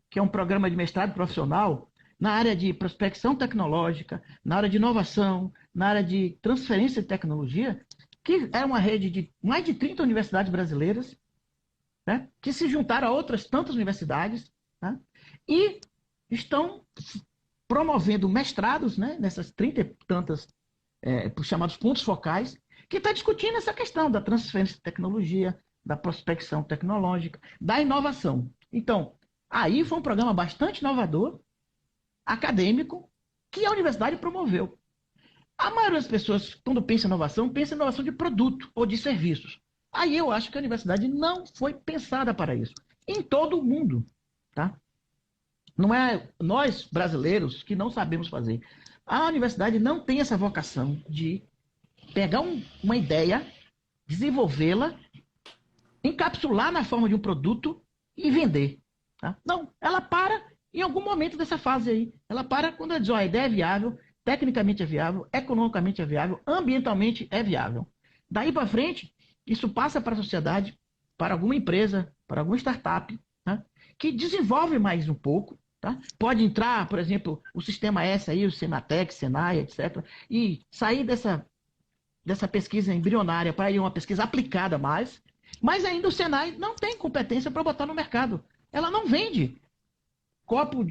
Que é um programa de mestrado profissional na área de prospecção tecnológica, na área de inovação, na área de transferência de tecnologia, que é uma rede de mais de 30 universidades brasileiras, né? Que se juntaram a outras tantas universidades, tá? E estão promovendo mestrados, né, nessas 30 e tantas chamados pontos focais, que está discutindo essa questão da transferência de tecnologia, da prospecção tecnológica, da inovação. Então, aí foi um programa bastante inovador, acadêmico, que a universidade promoveu. A maioria das pessoas, quando pensa em inovação de produto ou de serviços. Aí eu acho que a universidade não foi pensada para isso. Em todo o mundo, tá? Não é nós, brasileiros, que não sabemos fazer. A universidade não tem essa vocação de pegar uma ideia, desenvolvê-la, encapsular na forma de um produto e vender. Tá? Não, ela para em algum momento dessa fase aí. Ela para quando ela diz, a ideia é viável, tecnicamente é viável, economicamente é viável, ambientalmente é viável. Daí para frente, isso passa para a sociedade, para alguma empresa, para alguma startup, tá? Que desenvolve mais um pouco. Tá? Pode entrar, por exemplo, o Sistema S aí, o Senatec, Senai, etc. E sair dessa pesquisa embrionária para ir uma pesquisa aplicada mais. Mas ainda o Senai não tem competência para botar no mercado. Ela não vende copo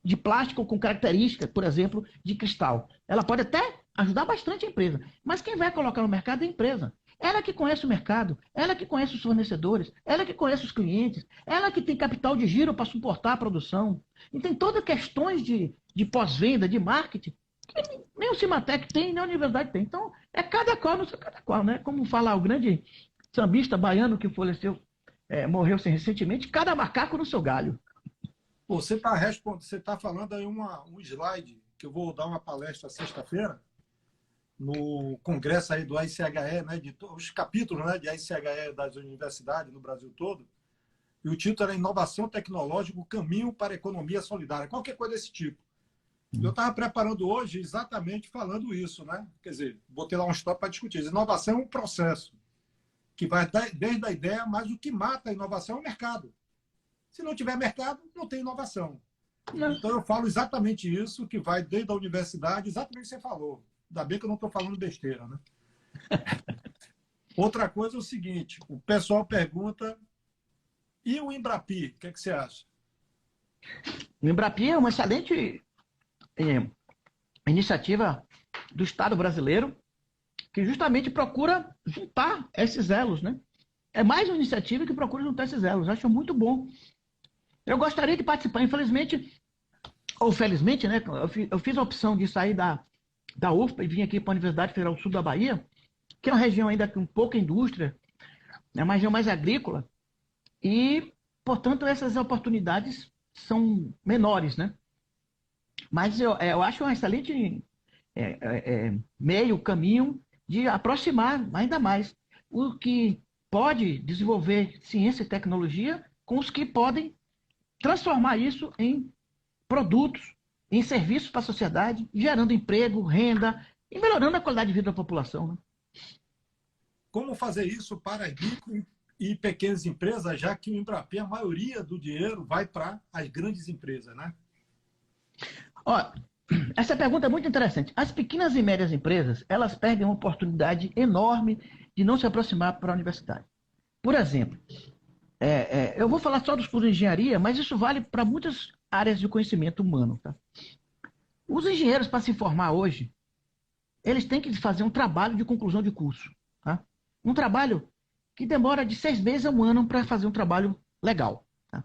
de plástico com característica, por exemplo, de cristal. Ela pode até ajudar bastante a empresa. Mas quem vai colocar no mercado é a empresa. Ela que conhece o mercado, ela que conhece os fornecedores, ela que conhece os clientes, ela que tem capital de giro para suportar a produção. E tem todas questões de pós-venda, de marketing, que nem o Cimatec tem, nem a universidade tem. Então, é cada qual no seu cada qual, né? Como fala o grande sambista baiano que faleceu, morreu recentemente, cada macaco no seu galho. Pô, você tá falando aí um slide que eu vou dar uma palestra sexta-feira no congresso aí do ICHE, né, os capítulos, né, de ICHE das universidades no Brasil todo, e o título era Inovação Tecnológica, o caminho para a economia solidária, qualquer coisa desse tipo. Eu estava preparando hoje exatamente falando isso, né? Quer dizer, botei lá um stop para discutir. Inovação é um processo que vai desde a ideia, mas o que mata a inovação é o mercado. Se não tiver mercado, não tem inovação. Não. Então eu falo exatamente isso, que vai desde a universidade, exatamente o que você falou. Ainda bem que eu não estou falando besteira, né? Outra coisa é o seguinte, o pessoal pergunta, e o Embrapi, o que você acha? O Embrapi é uma excelente iniciativa do Estado brasileiro, que justamente procura juntar esses elos, né? É mais uma iniciativa que procura juntar esses elos. Acho muito bom. Eu gostaria de participar, infelizmente, ou felizmente, né? Eu fiz a opção de sair da UFPA e vim aqui para a Universidade Federal do Sul da Bahia, que é uma região ainda com pouca indústria, é uma região mais agrícola, e, portanto, essas oportunidades são menores, né? Mas eu acho um excelente meio, caminho de aproximar ainda mais o que pode desenvolver ciência e tecnologia com os que podem transformar isso em produtos, em serviços para a sociedade, gerando emprego, renda e melhorando a qualidade de vida da população. Né? Como fazer isso para micro e pequenas empresas, já que o Embrapi, a maioria do dinheiro vai para as grandes empresas, né? Ó, essa pergunta é muito interessante. As pequenas e médias empresas, elas perdem uma oportunidade enorme de não se aproximar para a universidade. Por exemplo, eu vou falar só dos cursos de engenharia, mas isso vale para muitas áreas de conhecimento humano. Tá? Os engenheiros, para se formar hoje, eles têm que fazer um trabalho de conclusão de curso. Tá? Um trabalho que demora de 6 meses a 1 ano para fazer um trabalho legal. Tá?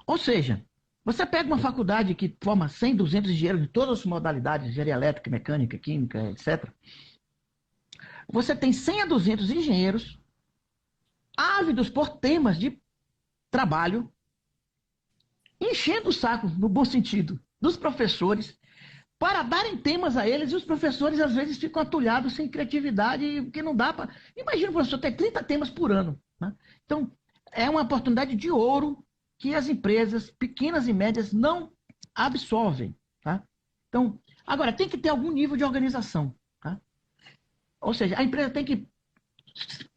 Ou seja, você pega uma faculdade que forma 100, 200 engenheiros de todas as modalidades, engenharia elétrica, mecânica, química, etc. Você tem 100 a 200 engenheiros ávidos por temas de trabalho, enchendo o saco, no bom sentido, dos professores, para darem temas a eles, e os professores às vezes ficam atulhados sem criatividade, porque não dá para... Imagina o professor ter 30 temas por ano. Né? Então, é uma oportunidade de ouro que as empresas pequenas e médias não absorvem. Tá? Então, agora, tem que ter algum nível de organização. Ou seja, a empresa tem que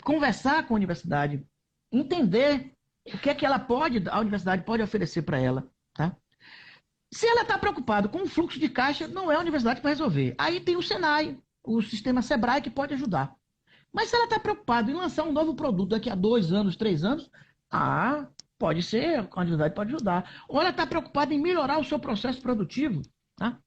conversar com a universidade, entender o que é que a universidade pode oferecer para ela, tá? Se ela está preocupada com o fluxo de caixa, não é a universidade que vai resolver. Aí tem o Senai, o sistema Sebrae, que pode ajudar. Mas se ela está preocupada em lançar um novo produto daqui a 2 anos, 3 anos, pode ser, a universidade pode ajudar. Ou ela está preocupada em melhorar o seu processo produtivo, tá?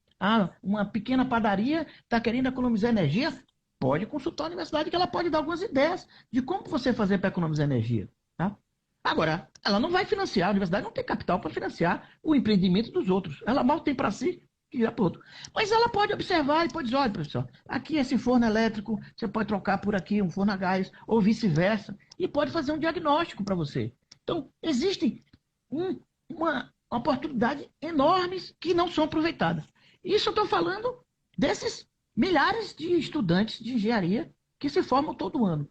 Uma pequena padaria está querendo economizar energia, pode consultar a universidade que ela pode dar algumas ideias de como você fazer para economizar energia, tá? Agora, ela não vai financiar, a universidade não tem capital para financiar o empreendimento dos outros. Ela mal tem para si e para outro. Mas ela pode observar e pode dizer, olha, professor, aqui esse forno elétrico, você pode trocar por aqui um forno a gás, ou vice-versa, e pode fazer um diagnóstico para você. Então, existem uma oportunidade enormes que não são aproveitadas. Isso eu estou falando desses milhares de estudantes de engenharia que se formam todo ano.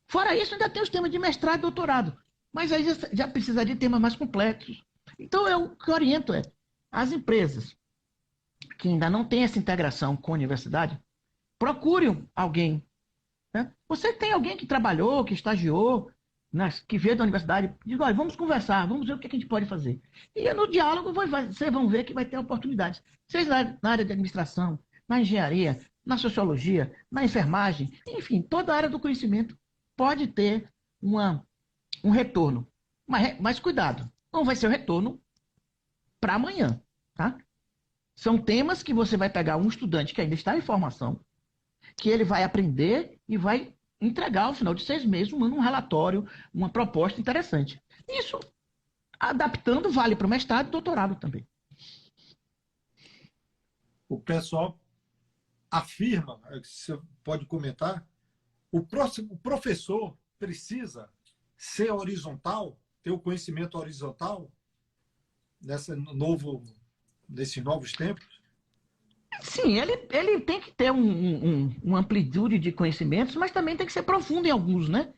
Fora isso, ainda tem os temas de mestrado e doutorado. Mas aí já precisa de temas mais complexos. Então, o que eu oriento é as empresas que ainda não têm essa integração com a universidade, procurem alguém. Né? Você tem alguém que trabalhou, que estagiou, né, que veio da universidade, diz, olha, vamos conversar, vamos ver o que a gente pode fazer. E no diálogo vocês vão ver que vai ter oportunidades. Seja na área de administração, na engenharia, na sociologia, na enfermagem, enfim, toda a área do conhecimento pode ter um retorno. Mas cuidado, não vai ser o retorno para amanhã. Tá? São temas que você vai pegar um estudante que ainda está em formação, que ele vai aprender e vai entregar ao final de 6 meses um relatório, uma proposta interessante. Isso, adaptando, vale para o mestrado e doutorado também. O pessoal afirma, você pode comentar, o professor precisa ser horizontal, ter o conhecimento horizontal nesses novos tempos? Sim, ele tem que ter uma amplitude de conhecimentos, mas também tem que ser profundo em alguns, né?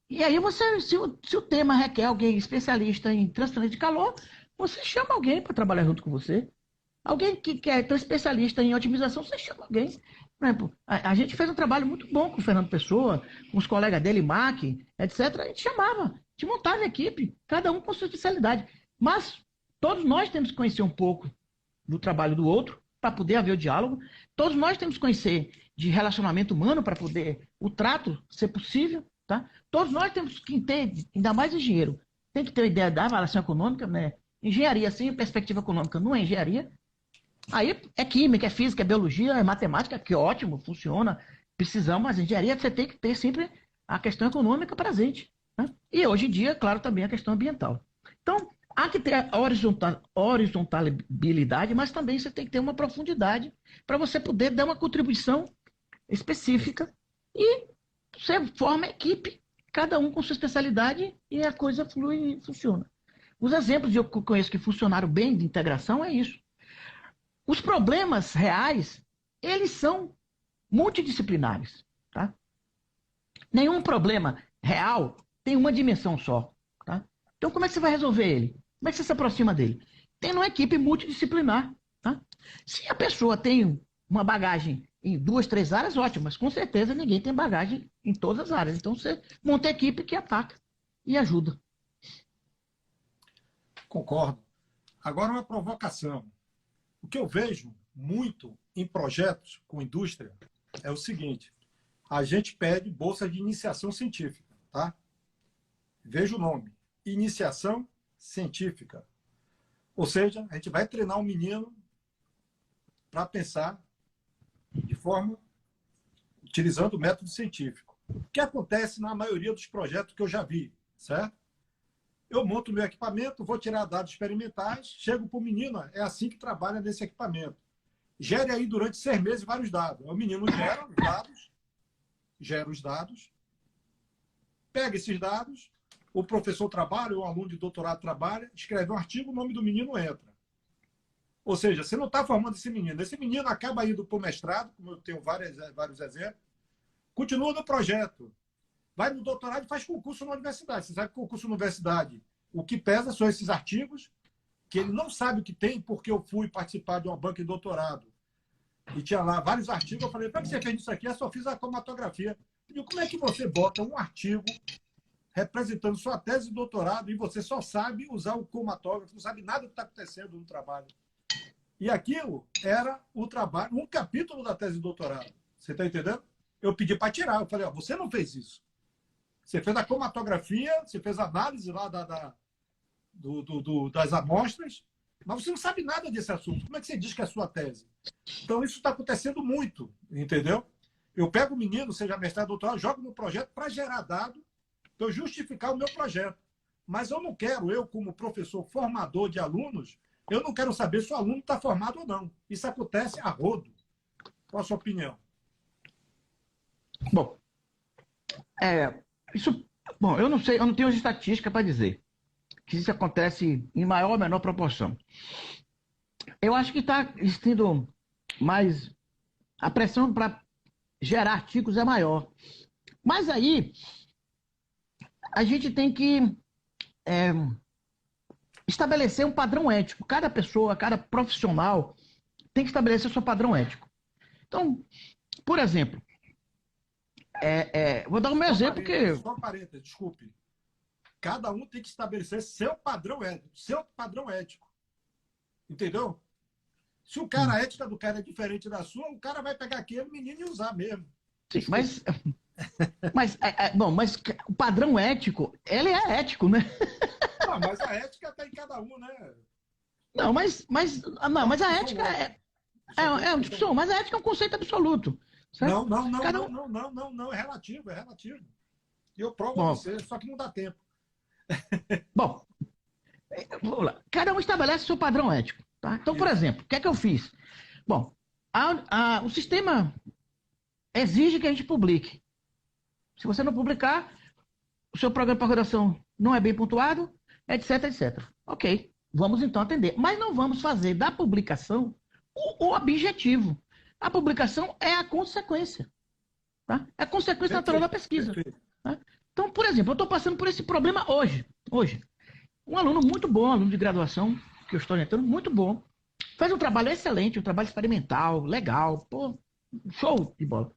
E aí se o tema requer alguém especialista em transferência de calor, você chama alguém para trabalhar junto com você. Alguém que quer ter especialista em otimização, você chama alguém. Por exemplo, a gente fez um trabalho muito bom com o Fernando Pessoa, com os colegas dele, Mac, etc. A gente chamava, a gente montava a equipe, cada um com sua especialidade. Mas todos nós temos que conhecer um pouco do trabalho do outro, para poder haver o diálogo. Todos nós temos que conhecer de relacionamento humano para poder o trato ser possível. Tá? Todos nós temos que ter, ainda mais engenheiro, tem que ter ideia da avaliação econômica, né? Engenharia sem perspectiva econômica não é engenharia. Aí é química, é física, é biologia, é matemática, que ótimo, funciona, precisamos, mas engenharia você tem que ter sempre a questão econômica presente. Né? E hoje em dia, claro, também a questão ambiental. Então, há que ter a horizontalidade, mas também você tem que ter uma profundidade para você poder dar uma contribuição específica e você forma equipe, cada um com sua especialidade e a coisa flui e funciona. Os exemplos que eu conheço que funcionaram bem de integração é isso. Os problemas reais, eles são multidisciplinares. Tá? Nenhum problema real tem uma dimensão só. Tá? Então, como é que você vai resolver ele? Como é que você se aproxima dele? Tendo uma equipe multidisciplinar. Tá? Se a pessoa tem uma bagagem em 2, 3 áreas, ótimo, mas com certeza ninguém tem bagagem em todas as áreas. Então você monta a equipe que ataca e ajuda. Concordo. Agora uma provocação. O que eu vejo muito em projetos com indústria é o seguinte: a gente pede bolsa de iniciação científica, tá? Veja o nome, iniciação científica. Ou seja, a gente vai treinar um menino para pensar de forma utilizando o método científico. O que acontece na maioria dos projetos que eu já vi, certo? Eu monto o meu equipamento, vou tirar dados experimentais, chego para o menino, é assim que trabalha nesse equipamento. Gere aí durante 6 meses vários dados. O menino gera os dados, pega esses dados, o professor trabalha, o aluno de doutorado trabalha, escreve um artigo, o nome do menino entra. Ou seja, você não está formando esse menino acaba indo para o mestrado, como eu tenho vários exemplos, continua no projeto, vai no doutorado e faz concurso na universidade. Você sabe que concurso na universidade, o que pesa são esses artigos, que ele não sabe o que tem, porque eu fui participar de uma banca de doutorado. e tinha lá vários artigos. Eu falei, para que você fez isso aqui? Eu só fiz a cromatografia. Eu digo, como é que você bota um artigo representando sua tese de doutorado e você só sabe usar o cromatógrafo, não sabe nada do que está acontecendo no trabalho? E aquilo era o trabalho, um capítulo da tese de doutorado. Você está entendendo? Eu pedi para tirar. Eu falei, ó, você não fez isso. Você fez a cromatografia, você fez a análise lá das amostras, mas você não sabe nada desse assunto. Como é que você diz que é a sua tese? Então, isso está acontecendo muito, entendeu? Eu pego o menino, seja mestrado, doutorado, jogo no projeto para gerar dado, para eu justificar o meu projeto. Mas eu não quero, eu como professor formador de alunos, eu não quero saber se o aluno está formado ou não. Isso acontece a rodo. Qual a sua opinião? Bom, isso, bom, eu não sei, eu não tenho estatística para dizer que isso acontece em maior ou menor proporção. Eu acho que está existindo mais. A pressão para gerar artigos é maior. Mas aí, a gente tem que estabelecer um padrão ético. Cada pessoa, cada profissional tem que estabelecer o seu padrão ético. Então, por exemplo, vou dar um meu exemplo que... Só parênteses, desculpe. Cada um tem que estabelecer seu padrão ético. Seu padrão ético. Entendeu? Se o cara, a ética do cara é diferente da sua, o cara vai pegar aquele menino e usar mesmo. Sim, mas o padrão ético, ele é ético, né? Não, mas a ética está em cada um, né? Não, mas a ética é uma discussão, mas a ética é um conceito absoluto. Certo? Não, é relativo, é relativo. E eu provo a você, só que não dá tempo. Bom, vamos lá. Cada um estabelece seu padrão ético. Tá? Então, por exemplo, o que é que eu fiz? Bom, o sistema exige que a gente publique. Se você não publicar, o seu programa de pós-graduação não é bem pontuado, etc, etc. Ok, vamos então atender. Mas não vamos fazer da publicação o objetivo. A publicação é a consequência. Tá? É a consequência natural da pesquisa. Tá? Então, por exemplo, eu estou passando por esse problema hoje. Um aluno muito bom, aluno de graduação, que eu estou orientando, muito bom. Faz um trabalho excelente, um trabalho experimental, legal, pô, show de bola.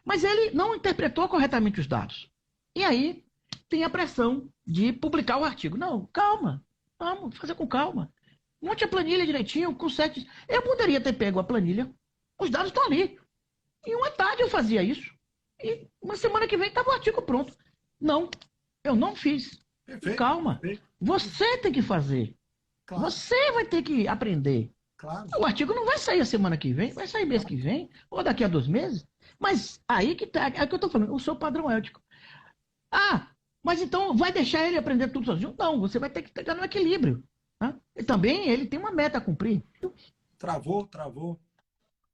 Mas ele não interpretou corretamente os dados. E aí tem a pressão de publicar o artigo. Não, calma, vamos fazer com calma. Monte a planilha direitinho, com 7. Eu poderia ter pego a planilha, os dados estão ali. Em uma tarde eu fazia isso. E uma semana que vem estava o artigo pronto. Não, eu não fiz. Perfeito, calma, perfeito. Você tem que fazer. Claro. Você vai ter que aprender. Claro. O artigo não vai sair a semana que vem, vai sair mês que vem, ou daqui a 2 meses. Mas aí que tá, é o que eu estou falando, o seu padrão ético. Ah, mas então vai deixar ele aprender tudo sozinho? Não, você vai ter que pegar no equilíbrio. Tá? E também ele tem uma meta a cumprir. Travou.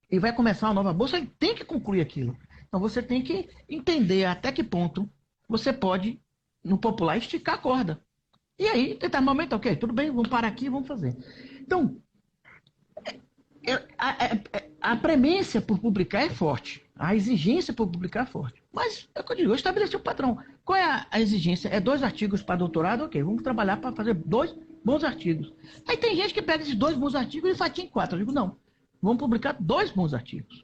E vai começar uma nova bolsa, ele tem que concluir aquilo. Então você tem que entender até que ponto você pode, no popular, esticar a corda. E aí, tentar momento, ok, tudo bem, vamos parar aqui e vamos fazer. Então, a premência por publicar é forte. A exigência por publicar é forte. Mas, é o que eu digo, eu estabeleci o padrão. Qual é a exigência? É 2 artigos para doutorado? Ok, vamos trabalhar para fazer 2 bons artigos. Aí tem gente que pega esses 2 bons artigos e fatia em 4. Eu digo, não, vamos publicar 2 bons artigos.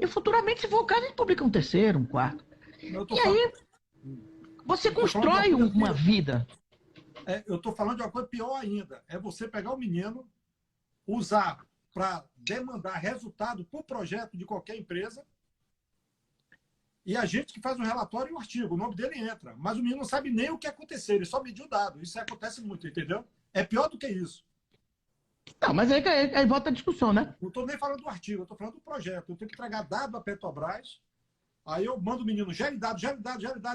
E futuramente, se for o caso, a gente publica um 3º, um 4º. E aí, você constrói uma vida. Eu estou falando de uma coisa pior ainda. É você pegar o menino, usar para demandar resultado por projeto de qualquer empresa, e a gente que faz um relatório e um artigo, o nome dele entra. Mas o menino não sabe nem o que aconteceu, ele só mediu o dado. Isso acontece muito, entendeu? É pior do que isso. Não, mas aí volta a discussão, né? Não estou nem falando do artigo, eu estou falando do projeto. Eu tenho que entregar dado à Petrobras, aí eu mando o menino, gere dado,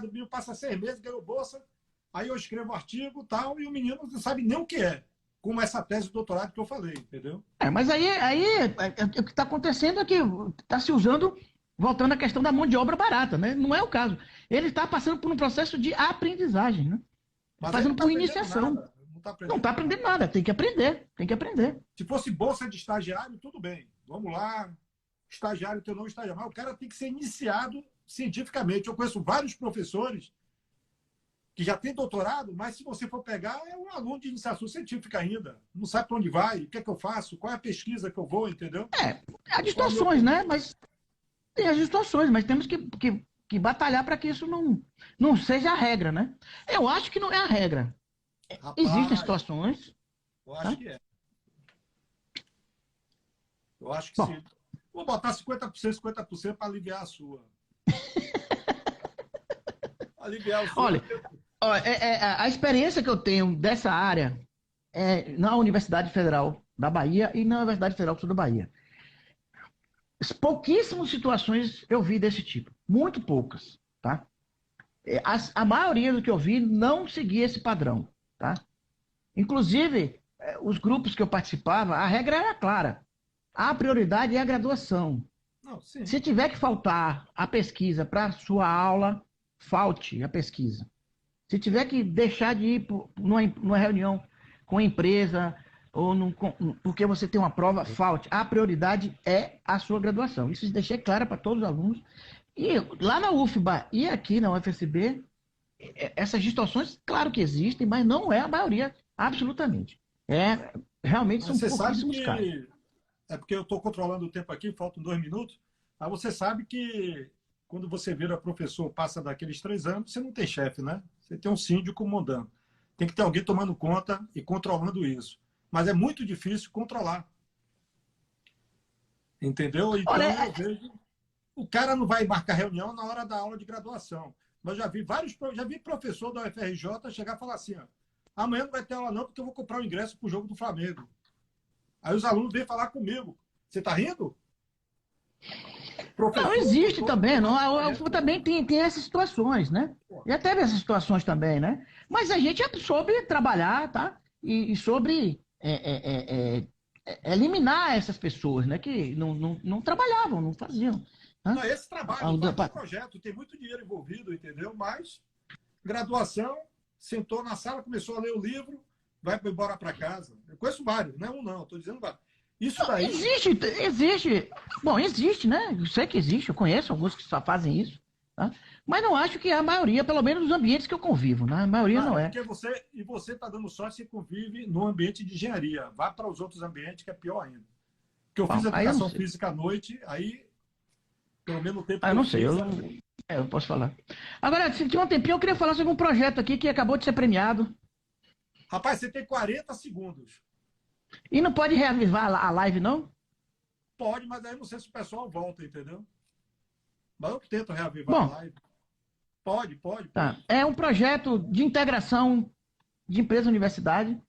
o menino passa 6 meses, ganhou bolsa, aí eu escrevo o artigo tal, e o menino não sabe nem o que é, como essa tese de doutorado que eu falei, entendeu? Mas aí o que está acontecendo é que está se usando, voltando à questão da mão de obra barata, né? Não é o caso. Ele está passando por um processo de aprendizagem, né? Mas fazendo por iniciação. Nada. Não está aprendendo nada, tem que aprender. Se fosse bolsa de estagiário, tudo bem. Vamos lá, estagiário, teu nome estagiário. Mas o cara tem que ser iniciado cientificamente. Eu conheço vários professores que já tem doutorado, mas se você for pegar, é um aluno de iniciação científica ainda. Não sabe para onde vai, o que é que eu faço, qual é a pesquisa que eu vou, entendeu? Há distorções, né? Mas tem as distorções, mas temos que batalhar para que isso não seja a regra, né? Eu acho que não é a regra. Existem Rapaz, situações. eu Tá? acho que é. Eu acho que Bom, sim. Vou botar 50%, 50% para aliviar a sua. Aliviar o seu. olha, a experiência que eu tenho dessa área é na Universidade Federal da Bahia e na Universidade Federal do Sul da Bahia. Pouquíssimas situações eu vi desse tipo. Muito poucas, tá? A maioria do que eu vi não seguia esse padrão, tá? Inclusive, os grupos que eu participava, a regra era clara. A prioridade é a graduação. Não, sim. Se tiver que faltar a pesquisa para sua aula, falte a pesquisa. Se tiver que deixar de ir numa reunião com a empresa ou porque você tem uma prova, falte. A prioridade é a sua graduação. Isso deixei claro para todos os alunos. E lá na UFBA e aqui na UFSB, essas distorções, claro que existem, mas não é a maioria, absolutamente. Realmente Mas são você sabe pouquíssimos casos. que. É porque eu estou controlando o tempo aqui, faltam 2 minutos. Mas você sabe que quando você vira professor, passa daqueles 3 anos, você não tem chefe, né? Você tem um síndico mandando. Tem que ter alguém tomando conta e controlando isso. Mas é muito difícil controlar. Entendeu? Então, Olha, eu vejo. O cara não vai marcar reunião na hora da aula de graduação. Mas já vi professor da UFRJ chegar e falar assim: ó, amanhã não vai ter aula, não, porque eu vou comprar o ingresso para o jogo do Flamengo. Aí os alunos vêm falar comigo. Você está rindo? não, Professor, existe também, não, é, também tem essas situações, né? Já teve essas situações também, né? Mas a gente soube trabalhar, tá? E soube eliminar essas pessoas, né? Que não trabalhavam, não faziam. Né? não, esse trabalho vai para o projeto, tem muito dinheiro envolvido, entendeu? Mas graduação, sentou na sala, começou a ler o livro, vai embora para casa. Eu conheço vários, não é um não, estou dizendo vários. Isso daí. Existe. Bom, existe, né? Eu sei que existe, eu conheço alguns que só fazem isso. Tá? Mas não acho que é a maioria, pelo menos nos ambientes que eu convivo, né? A maioria não é. Porque você está dando sorte e convive no ambiente de engenharia. Vá para os outros ambientes, que é pior ainda. Porque eu Bom, fiz aí eu não educação sei. física à noite, aí, pelo menos o tempo Ah, que eu eu não sei, fiz. eu posso falar. Agora, se tiver um tempinho, eu queria falar sobre um projeto aqui que acabou de ser premiado. Rapaz, você tem 40 segundos. E não pode reavivar a live, não? Pode, mas aí não sei se o pessoal volta, entendeu? Mas eu tento reavivar a Bom, live. Pode. tá. É um projeto de integração de empresa-universidade.